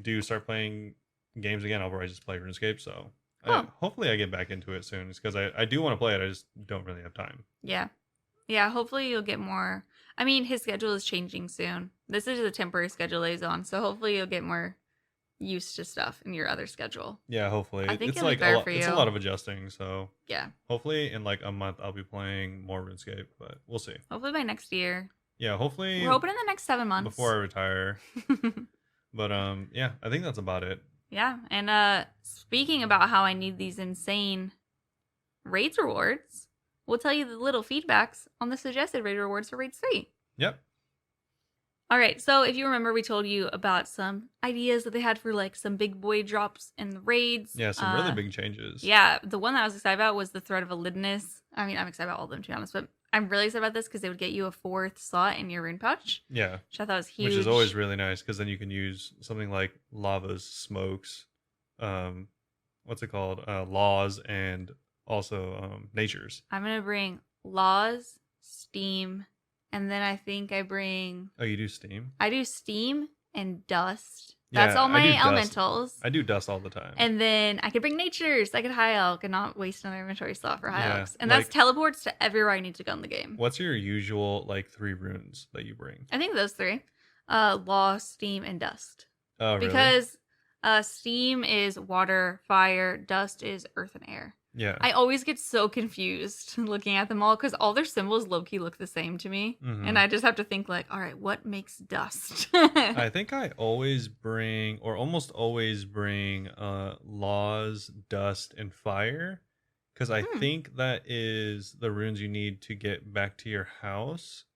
do start playing games again, I'll probably just play RuneScape. So hopefully I get back into it soon. It's because I do want to play it. I just don't really have time. Yeah. Yeah, hopefully you'll get more. I mean, his schedule is changing soon. This is the temporary schedule he's on, so hopefully you'll get more used to stuff in your other schedule. Yeah, hopefully. I think it's like better for you. It's a lot of adjusting, so yeah. Hopefully in like a month I'll be playing more RuneScape, but we'll see. Hopefully by next year. Yeah, hopefully. We're hoping in the next 7 months before I retire. But yeah, I think that's about it. Yeah, and speaking about how I need these insane raids rewards, we'll tell you the little feedbacks on the suggested raid rewards for Raid 3. Yep. All right, so if you remember, we told you about some ideas that they had for like some big boy drops in the raids. Yeah, some really big changes. Yeah, the one that I was excited about was the Thread of Validness. I mean, I'm excited about all of them, to be honest, but I'm really excited about this because they would get you a 4th slot in your rune pouch. Yeah. Which I thought was huge. Which is always really nice because then you can use something like Lava's Smokes, what's it called? Laws, and also Nature's. I'm going to bring Laws, Steam, and then I think I bring... Oh, you do Steam? I do Steam and Dust. That's all my elementals. I do Dust all the time. And then I could bring Nature's. I could High Elk and not waste another inventory slot for High Elks. And like, that's teleports to everywhere I need to go in the game. What's your usual like 3 runes that you bring? I think those 3. Law, Steam, and Dust. Oh, really? Because Steam is water, fire, Dust is earth and air. Yeah. I always get so confused looking at them all because all their symbols low-key look the same to me. Mm-hmm. And I just have to think like, all right, what makes dust? I think I always bring, or almost always bring, laws, dust, and fire. Because I think that is the runes you need to get back to your house.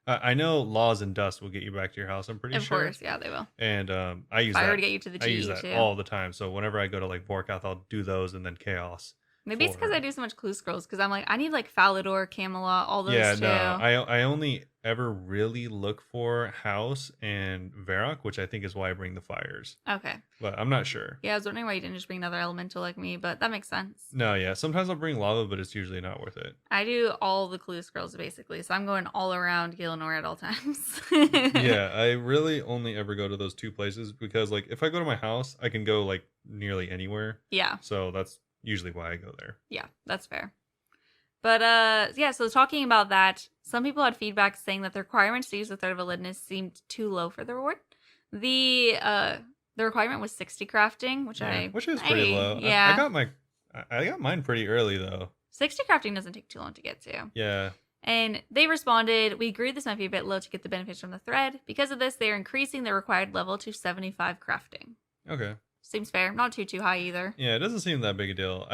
I know laws and dust will get you back to your house. I'm pretty sure. Of course, yeah, they will. And I use fire that to get you to the GE I use that too. all the time. So whenever I go to like Vorkath, I'll do those and then chaos. Maybe it's because for- I do so much clue scrolls, because I'm like, I need like Falador, Camelot, all those Yeah, too. no, I only ever really look for House and Varrock, which I think is why I bring the fires. Okay. But I'm not sure. Yeah, I was wondering why you didn't just bring another elemental like me, but that makes sense. No, yeah. Sometimes I'll bring lava, but it's usually not worth it. I do all the clue scrolls basically, so I'm going all around Gielinor at all times. Yeah, I really only ever go to those two places because, like, if I go to my house, I can go like nearly anywhere. Yeah. So that's usually why I go there. Yeah, that's fair. But yeah, so talking about that, some people had feedback saying that the requirements to use the Thread of Validness seemed too low for the reward. The requirement was 60 crafting, which which is pretty low. Yeah. I got mine pretty early though. 60 crafting doesn't take too long to get to. Yeah. And they responded, we agree this might be a bit low to get the benefits from the thread. Because of this, they are increasing the required level to 75 crafting. Okay. Seems fair. Not too high either. Yeah, it doesn't seem that big a deal.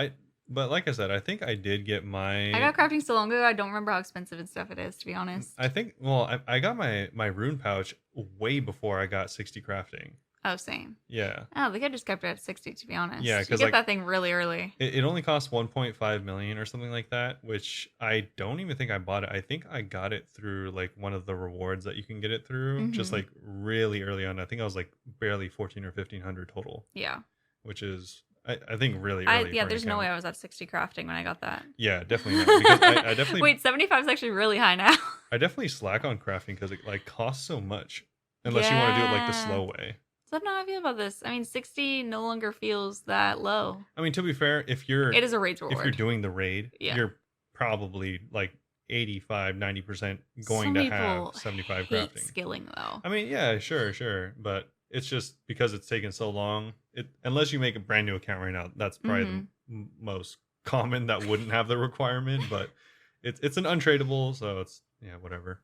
But like I said, I think I did get my. I got crafting so long ago, I don't remember how expensive and stuff it is, to be honest. I think. Well, I got my rune pouch way before I got 60 crafting. Oh, same. Yeah. Oh, they could just kept it at 60, to be honest. Yeah, you because get like, that thing really early. it only costs 1.5 million or something like that, which I don't even think I bought it. I think I got it through like one of the rewards that you can get it through, just like really early on. I think I was like barely 14 or 1500 total. Yeah. Which is I think really early. Yeah, there's no way I was at 60 crafting when I got that. Yeah, definitely not. Because I definitely Wait, 75 is actually really high now. I definitely slack on crafting because it like costs so much, unless you want to do it like the slow way. So I don't know how I feel about this. I mean, 60 no longer feels that low. I mean, to be fair, it is a raid reward. If you're doing the raid, you're probably like 85-90% going to have 75 hate crafting. Skilling though. I mean, yeah, sure, but it's just because it's taken so long. Unless you make a brand new account right now, that's probably the most common that wouldn't have the requirement. But it's an untradeable, so it's whatever.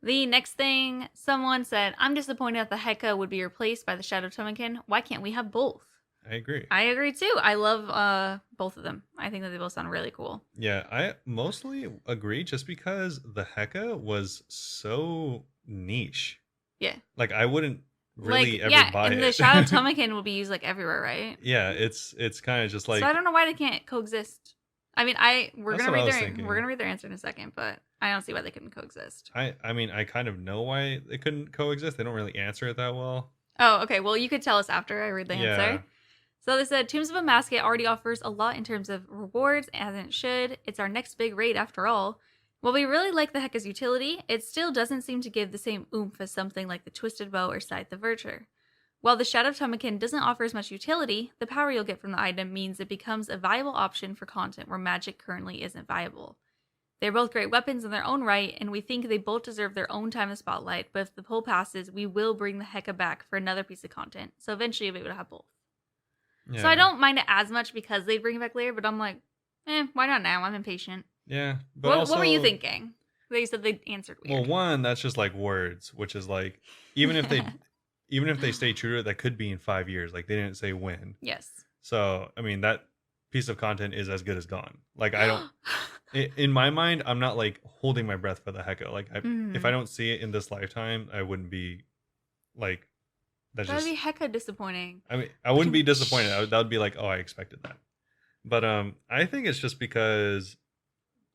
The next thing, someone said, I'm disappointed that the Heka would be replaced by the Shadow Tomakin. Why can't we have both? I agree. I agree too. I love both of them. I think that they both sound really cool. Yeah, I mostly agree just because the Heka was so niche. Yeah. Like I wouldn't really ever buy it. And the Shadow Tomakin will be used like everywhere, right? Yeah, it's kind of just like. So I don't know why they can't coexist. I mean, we're gonna read their answer in a second, but I don't see why they couldn't coexist. I mean, I kind of know why they couldn't coexist. They don't really answer it that well. Oh, okay. Well, you could tell us after I read the answer. So they said, Tombs of a Masket already offers a lot in terms of rewards, as it should. It's our next big raid after all. While we really like the Heka's utility, it still doesn't seem to give the same oomph as something like the Twisted Bow or Scythe the Verger. While the Shadow Tomakin doesn't offer as much utility, the power you'll get from the item means it becomes a viable option for content where magic currently isn't viable. They're both great weapons in their own right, and we think they both deserve their own time in the spotlight, but if the poll passes, we will bring the Heka back for another piece of content, so eventually you'll be able to have both. Yeah. So I don't mind it as much because they bring it back later, but I'm like, why not now? I'm impatient. Yeah. But what were you thinking? They said they answered weird. Well, one, that's just like words, which is like, even if they stay true to it, that could be in 5 years. Like they didn't say when. Yes. So, I mean, that piece of content is as good as gone. Like I don't, in my mind, I'm not like holding my breath for the Heka. Like if I don't see it in this lifetime, I wouldn't be like, that'd be hecka disappointing. I mean, I wouldn't be disappointed. That would be like, oh, I expected that. But I think it's just because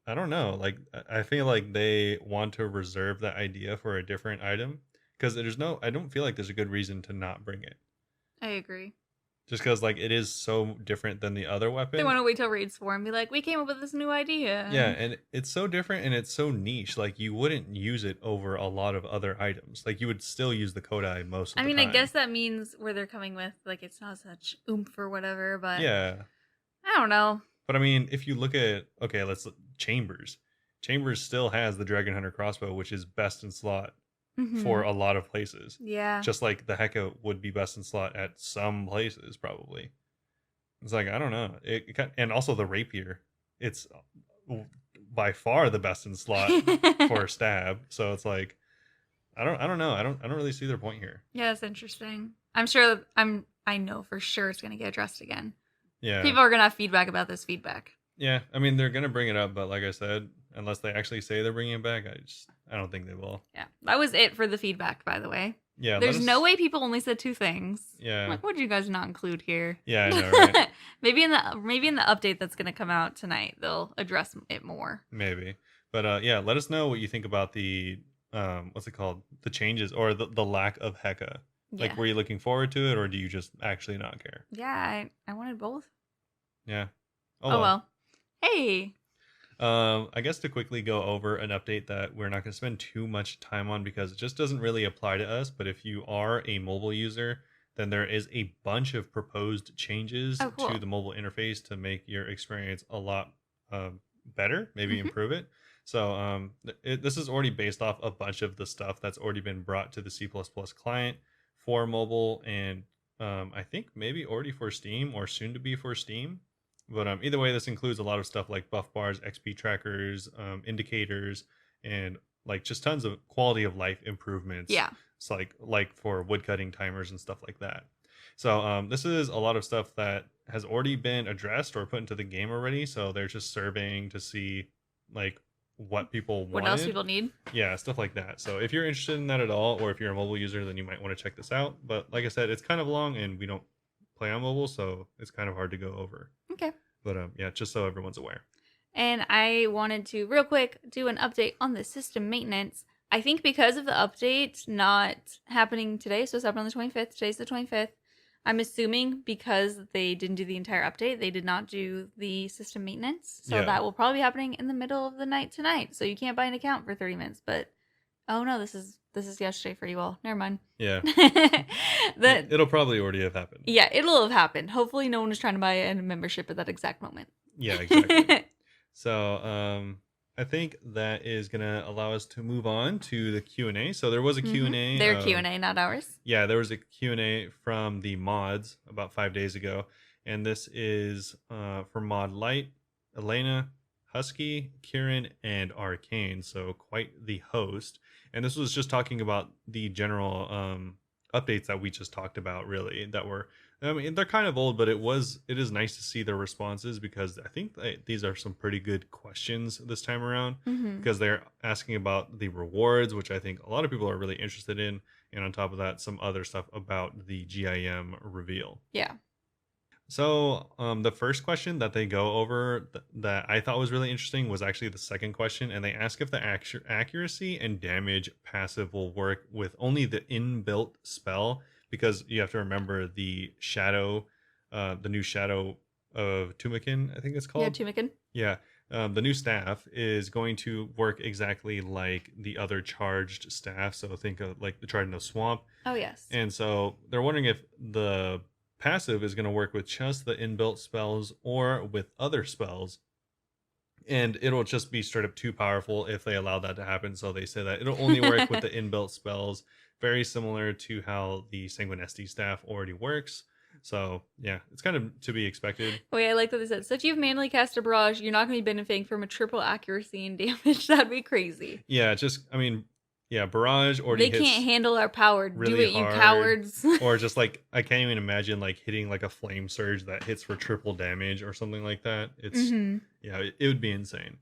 I don't know. Like I feel like they want to reserve that idea for a different item because I don't feel like there's a good reason to not bring it. I agree. Just because like it is so different than the other weapon. They want to wait till raids 4 and be like, we came up with this new idea. Yeah, and it's so different and it's so niche. Like you wouldn't use it over a lot of other items. Like you would still use the Kodai most of the time. I mean, I guess that means where they're coming with, like it's not such oomph or whatever, but yeah. I don't know. But I mean, if you look at, let's look, Chambers. Chambers still has the Dragon Hunter crossbow, which is best in slot for a lot of places. Yeah. Just like the Heka would be best in slot at some places, probably. It's like, I don't know. And also the Rapier. It's by far the best in slot for stab. So it's like, I don't know. I don't really see their point here. Yeah, that's interesting. I know for sure it's gonna get addressed again. Yeah. People are gonna have feedback about this feedback. Yeah, I mean they're gonna bring it up, but like I said, unless they actually say they're bringing it back, I don't think they will. Yeah, that was it for the feedback, by the way. Yeah, There's no way people only said 2 things. Yeah. I'm like, what did you guys not include here? Yeah, I know, right? maybe in the update that's going to come out tonight, they'll address it more. Maybe. But yeah, let us know what you think about the what's it called? The changes or the lack of Heka. Yeah. Like, were you looking forward to it, or do you just actually not care? Yeah, I wanted both. Yeah. Oh well. Hey. I guess to quickly go over an update that we're not going to spend too much time on because it just doesn't really apply to us. But if you are a mobile user, then there is a bunch of proposed changes to the mobile interface to make your experience a lot better, maybe improve it. So this is already based off a bunch of the stuff that's already been brought to the C++ client for mobile, and I think maybe already for Steam or soon to be for Steam. But either way, this includes a lot of stuff like buff bars, XP trackers, indicators, and like just tons of quality of life improvements. Yeah. It's like for woodcutting timers and stuff like that. So this is a lot of stuff that has already been addressed or put into the game already. So they're just surveying to see like what people want. What else people need. Yeah, stuff like that. So if you're interested in that at all, or if you're a mobile user, then you might want to check this out. But like I said, it's kind of long and we don't play on mobile, so it's kind of hard to go over. Okay. But yeah, just so everyone's aware. And I wanted to real quick do an update on the system maintenance. I think because of the update not happening today, so it's happening on the 25th. Today's the 25th. I'm assuming because they didn't do the entire update, they did not do the system maintenance. So that will probably be happening in the middle of the night tonight. So you can't buy an account for 30 minutes. But oh no, this is yesterday for you all. Never mind. Yeah. It'll probably already have happened. Yeah, it'll have happened. Hopefully no one was trying to buy a membership at that exact moment. Yeah, exactly. So I think that is going to allow us to move on to the Q&A. So there was a Q&A. Their Q&A, not ours. Yeah, there was a Q&A from the mods about 5 days ago. And this is for Mod Light, Elena, Husky, Kieran, and Arcane. So quite the host. And this was just talking about the general updates that we just talked about, really, that were, I mean, they're kind of old, but it is nice to see their responses because I think these are some pretty good questions this time around because they're asking about the rewards, which I think a lot of people are really interested in. And on top of that, some other stuff about the GIM reveal. Yeah. So the first question that they go over that I thought was really interesting was actually the second question. And they ask if the accuracy and damage passive will work with only the inbuilt spell, because you have to remember the shadow, the new shadow of Tumakin, I think it's called. Yeah, Tumakin. Yeah. The new staff is going to work exactly like the other charged staff. So think of like the Trident of Swamp. Oh, yes. And so they're wondering if the passive is going to work with just the inbuilt spells or with other spells, and it'll just be straight up too powerful if they allow that to happen. So they say that it'll only work with the inbuilt spells, very similar to how the Sanguinesti staff already works. So yeah, it's kind of to be expected. Wait, I like what they said. So if you've manually cast a barrage, you're not going to be benefiting from a triple accuracy and damage. That'd be crazy. Yeah, just, I mean, yeah, barrage already They can't handle our power. Really do it, hard, you cowards. Or just like, I can't even imagine like hitting like a flame surge that hits for triple damage or something like that. It's yeah, it would be insane.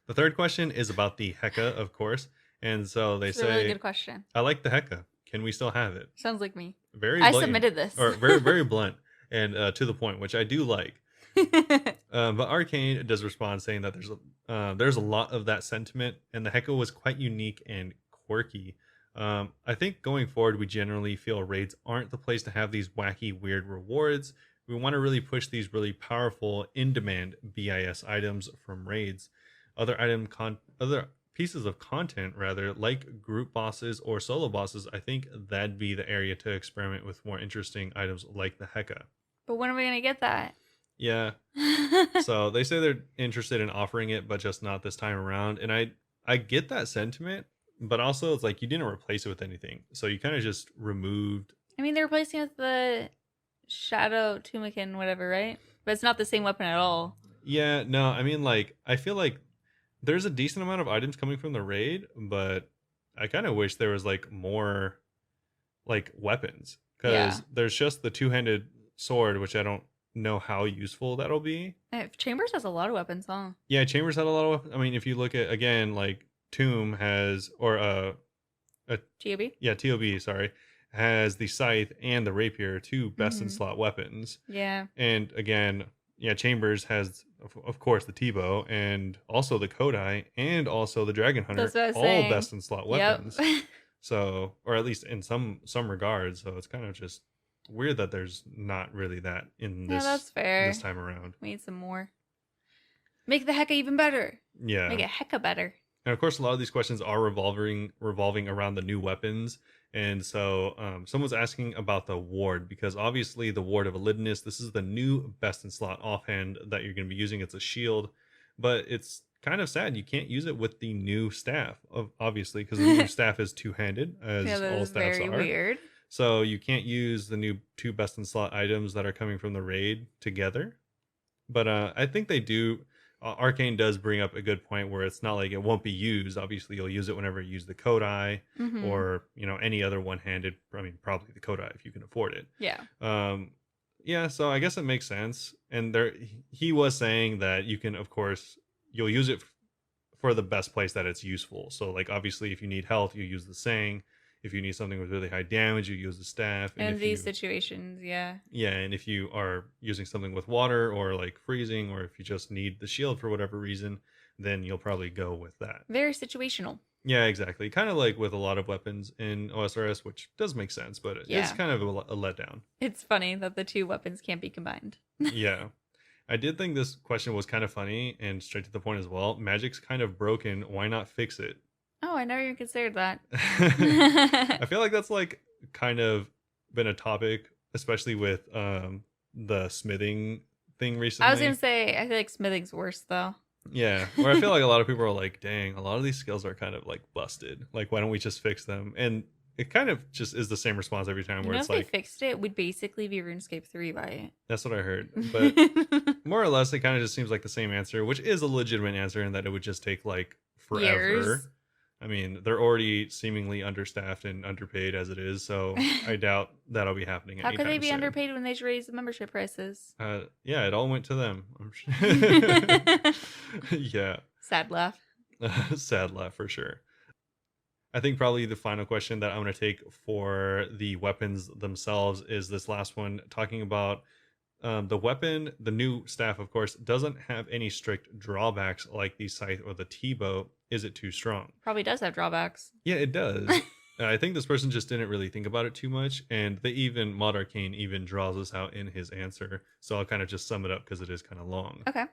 The third question is about the Heka, of course. And so they say, a really good question. I like the Heka. Can we still have it? Sounds like me. Very I blatant, submitted this. or very blunt and to the point, which I do like. But Arcane does respond saying that there's a lot of that sentiment, and the Heka was quite unique and quirky. I think going forward, we generally feel raids aren't the place to have these wacky, weird rewards. We want to really push these really powerful, in-demand BIS items from raids. Other pieces of content, rather, like group bosses or solo bosses, I think that'd be the area to experiment with more interesting items like the Heka. But when are we going to get that? Yeah. So they say they're interested in offering it, but just not this time around. And I get that sentiment, but also it's like you didn't replace it with anything. So you kind of just removed. I mean, they're replacing it with the Shadow Tumakin, whatever, right? But it's not the same weapon at all. Yeah, no, I mean, like, I feel like there's a decent amount of items coming from the raid, but I kind of wish there was like more like weapons, because there's just the two-handed sword, which I don't know how useful that'll be. Chambers has a lot of weapons, huh? Yeah, Chambers had a lot of weapons. I mean, if you look at, again, like Tomb has, or TOB? Yeah, TOB, sorry, has the scythe and the rapier, two best in Mm-hmm. slot weapons. Yeah. And again, yeah, Chambers has, of course, the Tebow and also the Kodai and also the Dragon That's Hunter, what I was all saying. best in slot Yep. weapons. So, or at least in some regards. So it's kind of just weird that there's not really that in Yeah, that's this fair. time around. We need some more. Make the hecka even better. Yeah. Make it hecka better. And of course, a lot of these questions are revolving around the new weapons. And so someone's asking about the ward, because obviously the ward of Elidinus, this is the new best in slot offhand that you're going to be using. It's a shield, but it's kind of sad you can't use it with the new staff, obviously, because the new staff is two-handed, as Yeah, that all is staffs very are. weird. So you can't use the new two best in slot items that are coming from the raid together. But I think they do. Arcane does bring up a good point where it's not like it won't be used. Obviously, you'll use it whenever you use the Kodai Mm-hmm. or any other one-handed. I mean, probably the Kodai if you can afford it. Yeah. Yeah. So I guess it makes sense. And there, he was saying that you can, of course, you'll use it for the best place that it's useful. So like obviously, if you need health, you use the Sang. If you need something with really high damage, you use the staff. In these situations, yeah. Yeah, and if you are using something with water or like freezing, or if you just need the shield for whatever reason, then you'll probably go with that. Very situational. Yeah, exactly. Kind of like with a lot of weapons in OSRS, which does make sense, but it's kind of a letdown. It's funny that the two weapons can't be combined. Yeah. I did think this question was kind of funny and straight to the point as well. Magic's kind of broken. Why not fix it? Oh, I never even considered that. I feel like that's like kind of been a topic, especially with the smithing thing recently. I was gonna say, I feel like smithing's worse though. Yeah, where I feel like a lot of people are like, dang, a lot of these skills are kind of like busted. Like, why don't we just fix them? And it kind of just is the same response every time, where it's if like, they fixed it, would basically be RuneScape 3 by it. That's what I heard. But more or less, it kind of just seems like the same answer, which is a legitimate answer, in that it would just take like forever. Years. I mean, they're already seemingly understaffed and underpaid as it is, so I doubt that'll be happening. How could they be soon. underpaid when they raise the membership prices? Yeah, it all went to them. I'm sure. Yeah. Sad laugh. Sad laugh for sure. I think probably the final question that I'm going to take for the weapons themselves is this last one, talking about the weapon. The new staff, of course, doesn't have any strict drawbacks like the scythe or the Tebow. Is it too strong? Probably does have drawbacks. Yeah, it does. I think this person just didn't really think about it too much, and Mod Arcane even draws this out in his answer. So I'll kind of just sum it up because it is kind of long. Okay.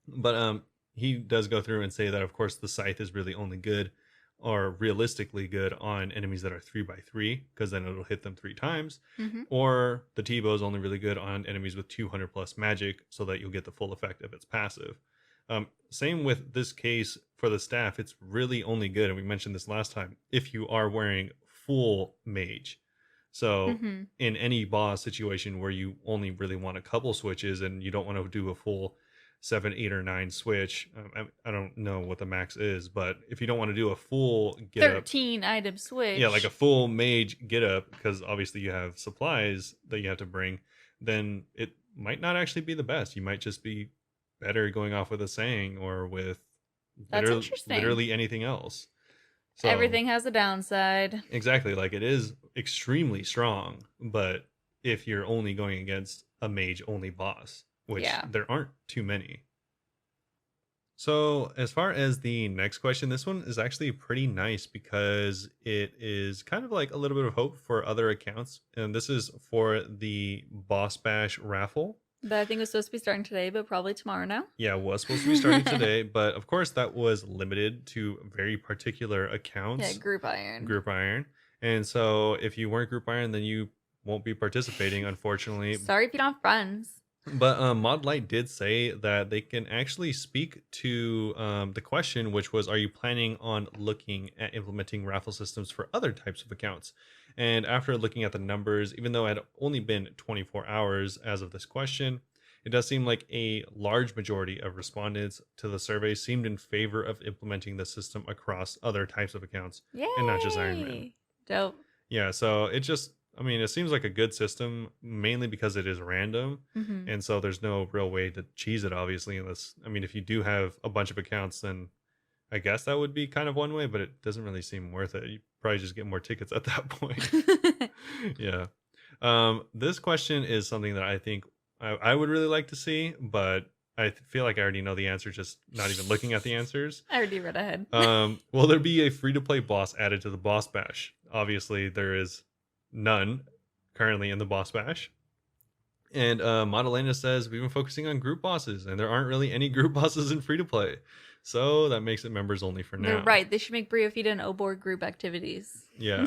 But he does go through and say that, of course, the scythe is really only good, or realistically good, on enemies that are 3x3, because then it'll hit them 3 times. Mm-hmm. Or the Tebow is only really good on enemies with 200 plus magic, so that you'll get the full effect of its passive. Same with this case for the staff. It's really only good, and we mentioned this last time, if you are wearing full mage. So in any boss situation where you only really want a couple switches and you don't want to do a full 7, 8, or 9 switch. I don't know what the max is, but if you don't want to do a full get 13 item switch. Yeah, like a full mage get up, because obviously you have supplies that you have to bring, then it might not actually be the best. You might just be better going off with a Sang or with literally anything else. So, everything has a downside. Exactly. Like, it is extremely strong, but if you're only going against a mage only boss, which there aren't too many. So as far as the next question, this one is actually pretty nice, because it is kind of like a little bit of hope for other accounts. And this is for the Boss Bash raffle. That I think was supposed to be starting today, but probably tomorrow now. Yeah, it was supposed to be starting today, but of course that was limited to very particular accounts. Yeah, Group Iron. Group Iron. And so if you weren't Group Iron, then you won't be participating, unfortunately. Sorry if you don't have friends. But Modlight did say that they can actually speak to the question, which was, are you planning on looking at implementing raffle systems for other types of accounts? And after looking at the numbers, even though it had only been 24 hours as of this question, it does seem like a large majority of respondents to the survey seemed in favor of implementing the system across other types of accounts. Yay! And not just Iron Man. Dope. Yeah, so it just, I mean, it seems like a good system, mainly because it is random. And so there's no real way to cheese it, obviously, unless, I mean, if you do have a bunch of accounts, then I guess that would be kind of one way, but it doesn't really seem worth it. You probably just get more tickets at that point. Yeah. This question is something that I think I would really like to see, but feel like I already know the answer, just not even looking at the answers. I already read ahead. Will there be a free-to-play boss added to the boss bash? Obviously, there is none currently in the boss bash. And Madalena says, we've been focusing on group bosses, and there aren't really any group bosses in free-to-play. So that makes it members only for now. You're right. They should make Briofita and Obor group activities. Yeah.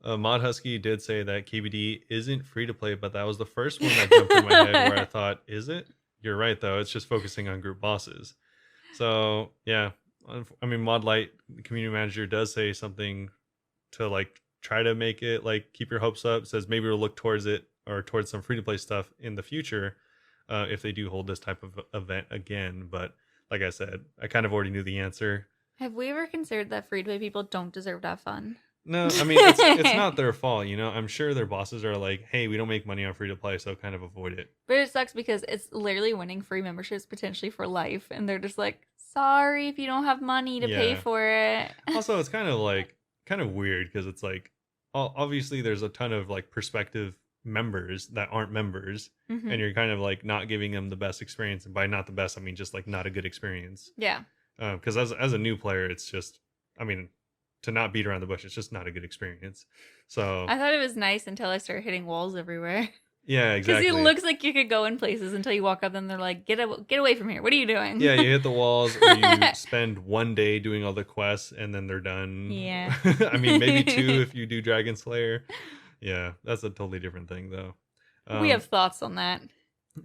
Mod Husky did say that KBD isn't free-to-play, but that was the first one that jumped in my head where I thought, is it? You're right, though. It's just focusing on group bosses. So, yeah. I mean, Modlight, the community manager, does say something to, like, try to make it, like, keep your hopes up. Says maybe we'll look towards it or towards some free-to-play stuff in the future if they do hold this type of event again. But like I said, I kind of already knew the answer. Have we ever considered that free-to-play people don't deserve to have fun? No, I mean, it's not their fault, you know? I'm sure their bosses are like, hey, we don't make money on free-to-play, so kind of avoid it. But it sucks because it's literally winning free memberships potentially for life. And they're just like, sorry if you don't have money to pay for it. Also, it's kind of weird because it's like, obviously there's a ton of like prospective members that aren't members. Mm-hmm. And you're kind of like not giving them the best experience. And by not the best, I mean just like not a good experience. Yeah. Because as a new player, it's just, I mean, to not beat around the bush, it's just not a good experience. So I thought it was nice until I started hitting walls everywhere. Yeah, exactly. Because it looks like you could go in places until you walk up and they're like, get away from here. What are you doing? Yeah, you hit the walls or you spend one day doing all the quests and then they're done. Yeah. I mean, maybe 2 if you do Dragon Slayer. Yeah, that's a totally different thing, though. We have thoughts on that.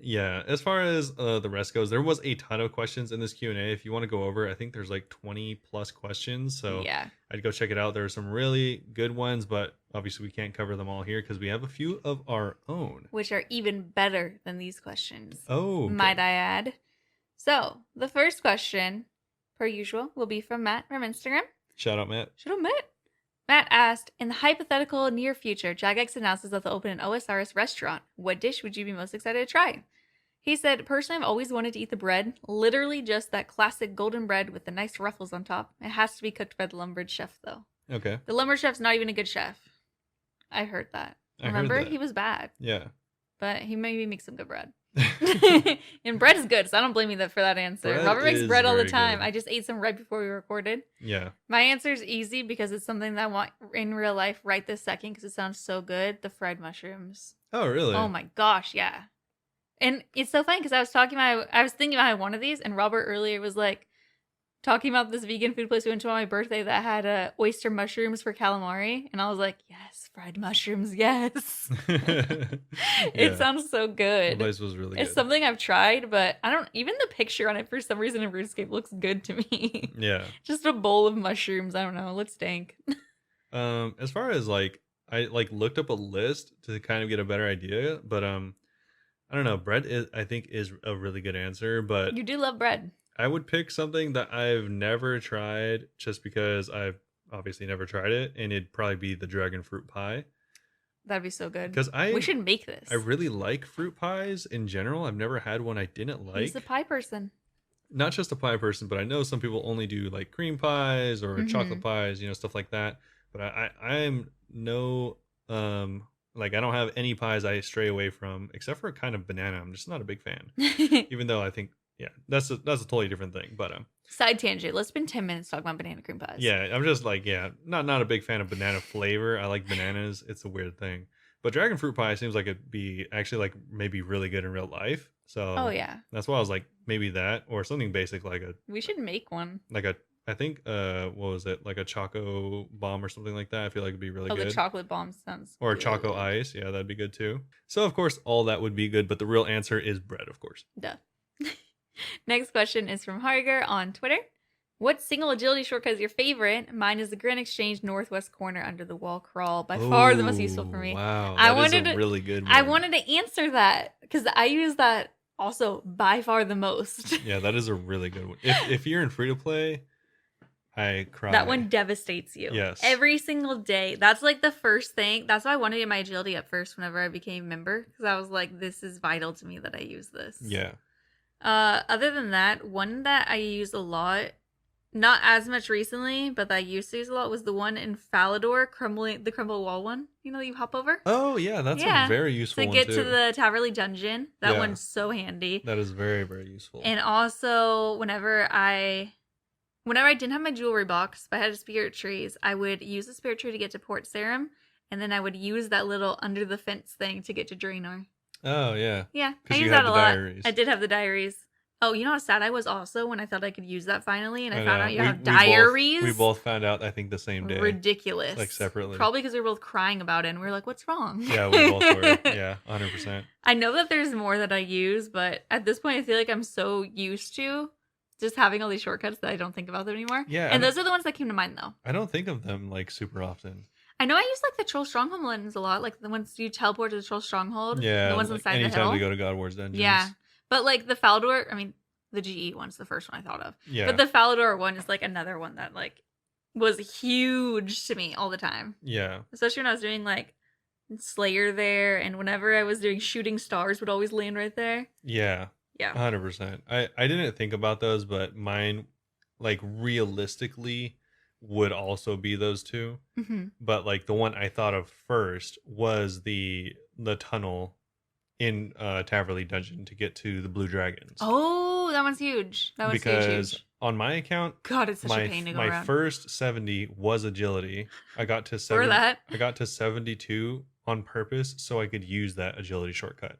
Yeah, as far as the rest goes, there was a ton of questions in this Q&A. If you want to go over, I think there's like 20 plus questions. So yeah, I'd go check it out. There are some really good ones, but obviously we can't cover them all here because we have a few of our own. Which are even better than these questions. Oh, okay. Might I add. So, the first question, per usual, will be from Matt from Instagram. Shout out, Matt. Shout out, Matt. Matt asked, in the hypothetical near future, Jagex announces that they'll open an OSRS restaurant. What dish would you be most excited to try? He said, personally, I've always wanted to eat the bread. Literally just that classic golden bread with the nice ruffles on top. It has to be cooked by the Lumbridge chef, though. Okay. The Lumbridge chef's not even a good chef. I heard that. Remember? Heard that. He was bad. Yeah. But he maybe makes some good bread. And bread is good, so I don't blame you for that answer. Bread Robert makes bread all the time. good. I just ate some right before we recorded. Yeah. My answer is easy because it's something that I want in real life right this second because it sounds so good. The fried mushrooms. Oh, really? Oh my gosh, yeah. And it's so funny because I was thinking about one of these, and Robert earlier was like talking about this vegan food place we went to on my birthday that had oyster mushrooms for calamari, and I was like, yes, fried mushrooms, yes. It sounds so good. The place was really good. It's something I've tried, but I don't even the picture on it for some reason in RuneScape looks good to me. Yeah. Just a bowl of mushrooms. I don't know. It looks dank. As far as like I like looked up a list to kind of get a better idea, but I don't know. Bread I think is a really good answer, but You do love bread. I would pick something that I've never tried just because I've obviously never tried it, and it'd probably be the dragon fruit pie. That'd be so good. Because we should make this. I really like fruit pies in general. I've never had one I didn't like. He's a pie person. Not just a pie person, but I know some people only do like cream pies or chocolate pies, you know, stuff like that. But I'm no like I don't have any pies I stray away from except for kind of banana. I'm just not a big fan. Even though I think that's a totally different thing. But side tangent. Let's spend 10 minutes talking about banana cream pies. Yeah, I'm just like not a big fan of banana flavor. I like bananas. It's a weird thing. But dragon fruit pie seems like it'd be actually like maybe really good in real life. So oh yeah, that's why I was like maybe that or something basic like we should make one. Like I think what was it, like a choco bomb or something like that. I feel like it'd be really good. The chocolate bomb sounds or good. choco ice. Yeah, that'd be good too. So of course all that would be good, but the real answer is bread, of course. Duh. Next question is from Harger on Twitter. What single agility shortcut is your favorite? Mine is the Grand Exchange Northwest Corner under the wall crawl. By far the most useful for me. Wow, that is a really good one. I wanted to answer that because I use that also by far the most. Yeah, that is a really good one. If you're in free to play, I cry. That one devastates you. Yes. Every single day. That's like the first thing. That's why I wanted to get my agility up first whenever I became a member. Because I was like, this is vital to me that I use this. Yeah. Other than that, one that I use a lot not as much recently, but that I used to use a lot was the one in Falador, the crumble wall one. You know, that you hop over? Oh, yeah, that's a very useful to one, get too. to the Taverley dungeon. That Yeah. one's so handy. That is very, very useful. And also, whenever I didn't have my jewelry box, but I had a spirit trees, I would use the spirit tree to get to Port Sarum, and then I would use that little under the fence thing to get to Draenor. Oh, yeah. Yeah, I 'Cause you use had that a the lot. diaries. I did have the diaries. Oh, you know how sad I was also when I thought I could use that finally, and I found know. out you have diaries? We both found out, I think, the same day. Ridiculous. Like, separately. Probably because we were both crying about it, and we were like, what's wrong? Yeah, we both were. Yeah, 100%. I know that there's more that I use, but at this point, I feel like I'm so used to just having all these shortcuts that I don't think about them anymore. Yeah. And those are the ones that came to mind, though. I don't think of them, like, super often. I know I use, like, the Troll Stronghold ones a lot. Like, the ones you teleport to the Troll Stronghold. Yeah. The ones like inside the hill. anytime we go to God Wars Dungeons. Yeah. But, like, the Falador, I mean, the GE one's the first one I thought of. Yeah. But the Falador one is, like, another one that, like, was huge to me all the time. Yeah. Especially when I was doing, like, Slayer there, and whenever I was doing Shooting Stars would always land right there. Yeah. Yeah. 100%. I didn't think about those, but mine, like, realistically would also be those two. Mm-hmm. But, like, the one I thought of first was the tunnel in Taverley Dungeon to get to the Blue Dragons. Oh, that one's huge. That one's huge. On my account, God, it's such a pain to go around. My first 70 was agility. I got to I got to 72 on purpose so I could use that agility shortcut.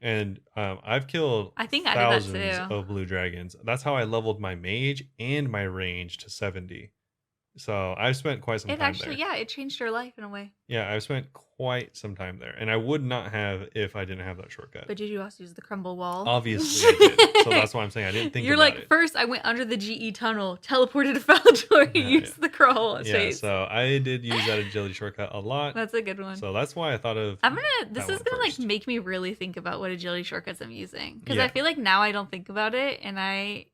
And I've killed thousands of blue dragons. That's how I leveled my mage and my range to 70. So I've spent quite some time there. Yeah, it changed your life in a way. Yeah, I've spent quite some time there. And I would not have if I didn't have that shortcut. But did you also use the crumble wall? Obviously I did. So that's why I'm saying I didn't think You're about like, it. first I went under the GE tunnel, teleported to Falador, used the crawl chase. So I did use that agility shortcut a lot. That's a good one. So that's why I thought of this is gonna like make me really think about what agility shortcuts I'm using. Because Yeah. I feel like now I don't think about it, and I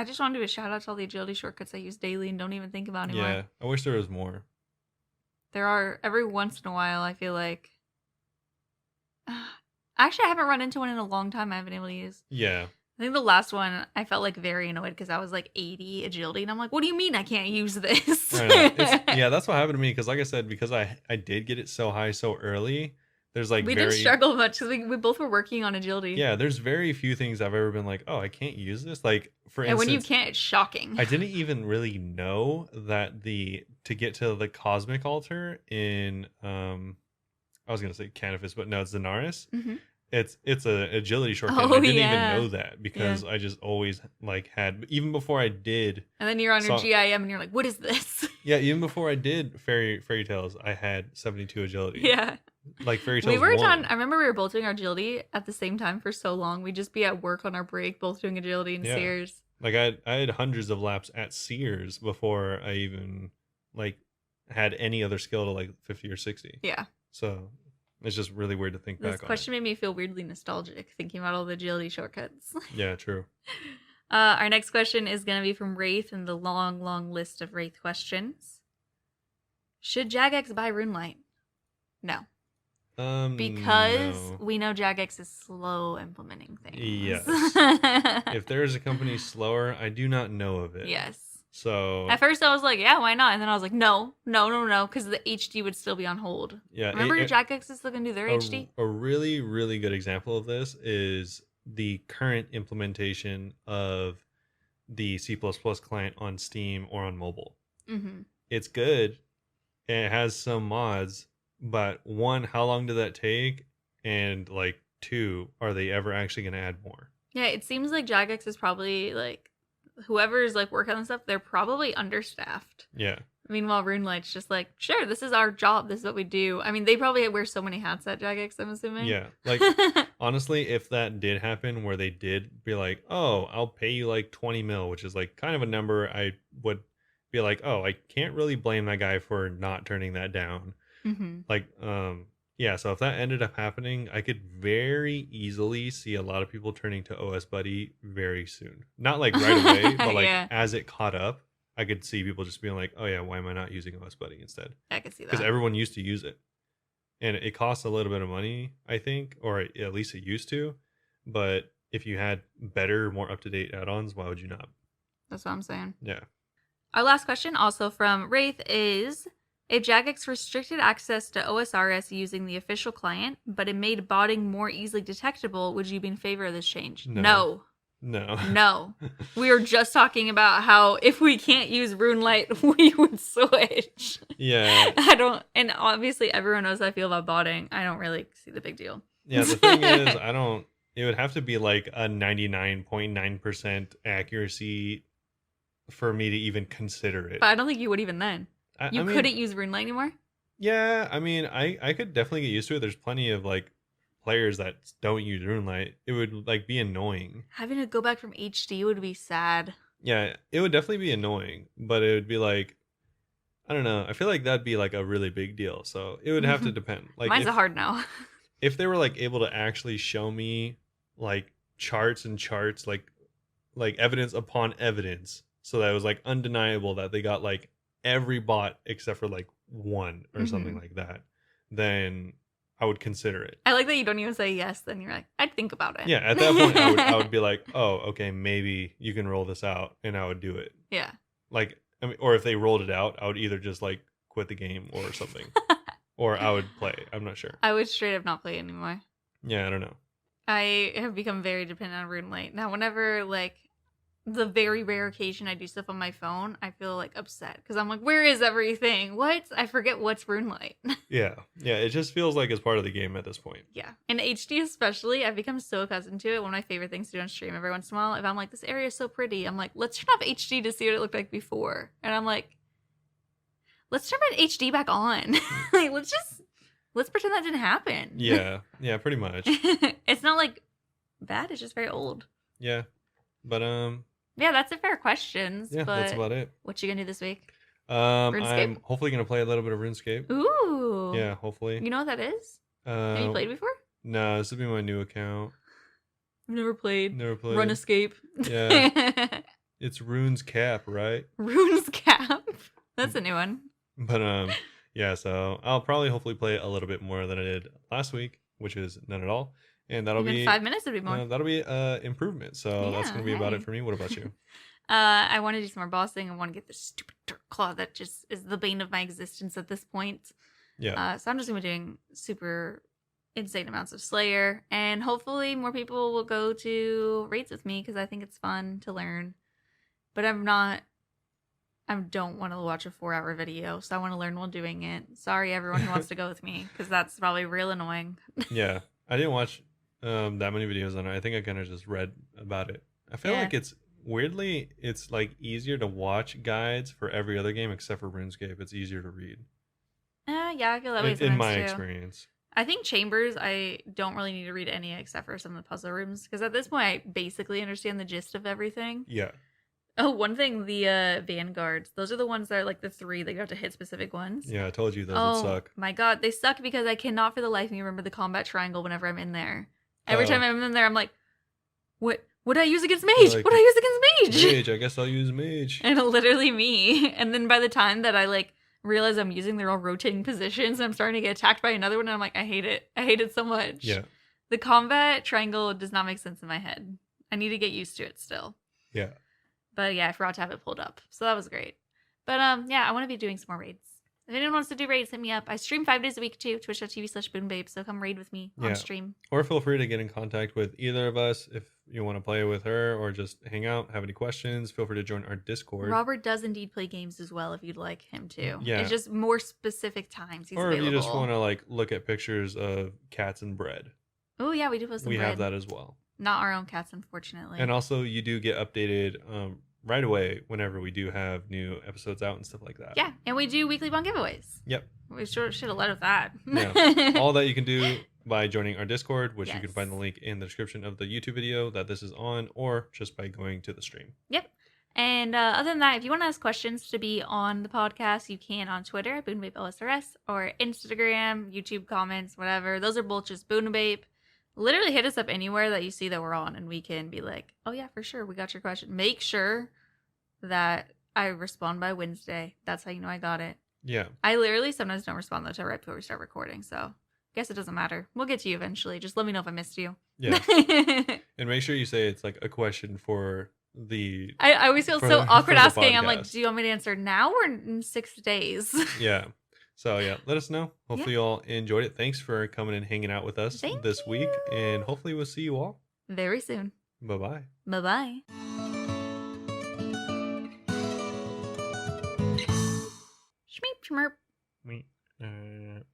just want to do a shout out to all the agility shortcuts I use daily and don't even think about anymore. Yeah, I wish there was more. There are every once in a while. I feel like actually I haven't run into one in a long time. I haven't been able to use. Yeah. I think the last one I felt like very annoyed because I was like 80 agility, and I'm like, what do you mean I can't use this? I know. Yeah, that's what happened to me because, like I said, because I did get it so high so early. There's like we didn't struggle much because we both were working on agility. Yeah, there's very few things I've ever been like, oh, I can't use this. Like for instance, when you can't, it's shocking. I didn't even really know that to get to the cosmic altar in I was gonna say Canifis, but no, it's Zenaris. Mm-hmm. It's a agility shortcut. Oh, I didn't even know that because I just always like had even before I did. And then you're on your GIM and you're like, what is this? Yeah, even before I did fairy tales, I had 72 agility. Yeah. Like fairy tales. I remember we were both doing our agility at the same time for so long. We'd just be at work on our break, both doing agility and Sears. Like I had hundreds of laps at Sears before I even like had any other skill to like 50 or 60. Yeah. So it's just really weird to think back on. This question made me feel weirdly nostalgic thinking about all the agility shortcuts. Yeah, true. Our next question is going to be from Wraith in the long, long list of Wraith questions. Should Jagex buy Roonlight? No. Because we know Jagex is slow implementing things. Yes. If there is a company slower, I do not know of it. Yes. So at first I was like, yeah, why not? And then I was like, no, because the HD would still be on hold. Yeah. Remember Jagex is still going to do their HD? A really, really good example of this is the current implementation of the C++ client on Steam or on mobile. Mm-hmm. It's good. And it has some mods. But one, how long did that take? And like two, are they ever actually going to add more? Yeah, it seems like Jagex is probably like whoever's like working on stuff, they're probably understaffed. Yeah. Meanwhile, Roonlight's just like, sure, this is our job. This is what we do. I mean, they probably wear so many hats at Jagex, I'm assuming. Yeah. Like, honestly, if that did happen where they did be like, oh, I'll pay you like 20 mil, which is like kind of a number I would be like, oh, I can't really blame that guy for not turning that down. Mm-hmm. Like, yeah, so if that ended up happening, I could very easily see a lot of people turning to OS Buddy very soon. Not like right away, but like as it caught up, I could see people just being like, oh yeah, why am I not using OS Buddy instead? I could see that. Because everyone used to use it. And it costs a little bit of money, I think, or at least it used to. But if you had better, more up-to-date add-ons, why would you not? That's what I'm saying. Yeah. Our last question, also from Wraith, is if Jagex restricted access to OSRS using the official client, but it made botting more easily detectable, would you be in favor of this change? No. No. We were just talking about how if we can't use Roonlight, we would switch. Yeah. And obviously everyone knows how I feel about botting. I don't really see the big deal. Yeah, the thing is, it would have to be like a 99.9% accuracy for me to even consider it. But I don't think you would even then. You couldn't use Roonlight anymore? Yeah, I mean, I could definitely get used to it. There's plenty of like players that don't use Roonlight. It would like be annoying. Having to go back from HD would be sad. Yeah, it would definitely be annoying, but it would be like, I don't know. I feel like that'd be like a really big deal. So it would have to depend. Like mine's a hard no. If they were like able to actually show me like charts and charts, like evidence upon evidence, so that it was like undeniable that they got like every bot except for like one or something like that, then I would consider it. I like that you don't even say yes, then you're like, I'd think about it. Yeah, at that point I would be like, oh, okay, maybe you can roll this out, and I would do it. Yeah. Like, I mean, or if they rolled it out, I would either just like quit the game or something. Or I would play. I'm not sure. I would straight up not play anymore. Yeah, I don't know. I have become very dependent on Roonlight. Now, whenever, like, the very rare occasion I do stuff on my phone, I feel, like, upset. Because I'm like, where is everything? What? I forget what's Roonlight. Yeah. Yeah, it just feels like it's part of the game at this point. Yeah. In HD especially, I've become so accustomed to it. One of my favorite things to do on stream every once in a while, if I'm like, this area is so pretty, I'm like, let's turn off HD to see what it looked like before. And I'm like, let's turn my HD back on. Like, let's pretend that didn't happen. Yeah. Yeah, pretty much. It's not like bad, it's just very old. Yeah. But yeah, that's it for our questions. Yeah, but that's about it. What you gonna do this week? I'm hopefully gonna play a little bit of RuneScape. Ooh. Yeah, hopefully. You know what that is? Have you played before? No, this will be my new account. I've never played. Run Escape. Yeah. It's Rune's Cap, right? Rune's Cap. That's a new one. But yeah, so I'll probably hopefully play a little bit more than I did last week, which is none at all. And that'll be 5 minutes would be more. That'll be improvement. So that's gonna be about it for me. What about you? I want to do some more bossing. I want to get this stupid dirt claw that just is the bane of my existence at this point. Yeah. So I'm just gonna be doing super insane amounts of Slayer, and hopefully more people will go to raids with me because I think it's fun to learn. But I don't want to watch a 4-hour video, so I want to learn while doing it. Sorry, everyone who wants to go with me, because that's probably real annoying. Yeah, I didn't watch that many videos on it. I think I kind of just read about it. I feel like it's like easier to watch guides for every other game except for RuneScape. It's easier to read. Yeah, I feel that way in my experience. I think Chambers, I don't really need to read any except for some of the puzzle rooms, because at this point I basically understand the gist of everything. Yeah. Oh, one thing, the Vanguards. Those are the ones that are like the 3 that you have to hit specific ones. Yeah, I told you those would suck. Oh my god, they suck because I cannot for the life of me remember the combat triangle whenever I'm in there. Every time I'm in there, I'm like, what do I use against Mage? Like, what do I use against Mage? Mage, I guess I'll use Mage. And literally me. And then by the time that I like realize I'm using, they're all rotating positions and I'm starting to get attacked by another one, and I'm like, I hate it. I hate it so much. Yeah. The combat triangle does not make sense in my head. I need to get used to it still. Yeah. But yeah, I forgot to have it pulled up. So that was great. But yeah, I want to be doing some more raids. If anyone wants to do raids, hit me up. I stream 5 days a week too, twitch.tv/Bunebape, so come raid with me on stream. Or feel free to get in contact with either of us if you want to play with her or just hang out, have any questions, feel free to join our Discord. Robert does indeed play games as well if you'd like him to. Yeah. It's just more specific times he's or available. If you just want to like look at pictures of cats and bread. Oh yeah, we do post some bread. We have that as well. Not our own cats, unfortunately. And also you do get updated right away whenever we do have new episodes out and stuff like that. Yeah, and we do weekly bond giveaways. Yep. We should have led with that. Yeah. All that you can do by joining our Discord, which you can find the link in the description of the YouTube video that this is on, or just by going to the stream. Yep. And other than that, if you want to ask questions to be on the podcast, you can on Twitter at Bunebapeosrs, or Instagram, YouTube comments, whatever. Those are both just Bunebape. Literally hit us up anywhere that you see that we're on, and we can be like, oh yeah, for sure, we got your question. Make sure that I respond by Wednesday. That's how you know I got it. Yeah. I literally sometimes don't respond though till right before we start recording, so I guess it doesn't matter. We'll get to you eventually. Just let me know if I missed you. Yeah. And make sure you say it's like a question for the I always feel for so the- awkward for the asking. I'm like, podcast. do you want me to answer now or in 6 days? Yeah. So yeah, let us know. Hopefully you all enjoyed it. Thanks for coming and hanging out with us Thank this week, you. and hopefully we'll see you all. Very soon. Bye-bye. Bye-bye. Schmeep schmerp. Me.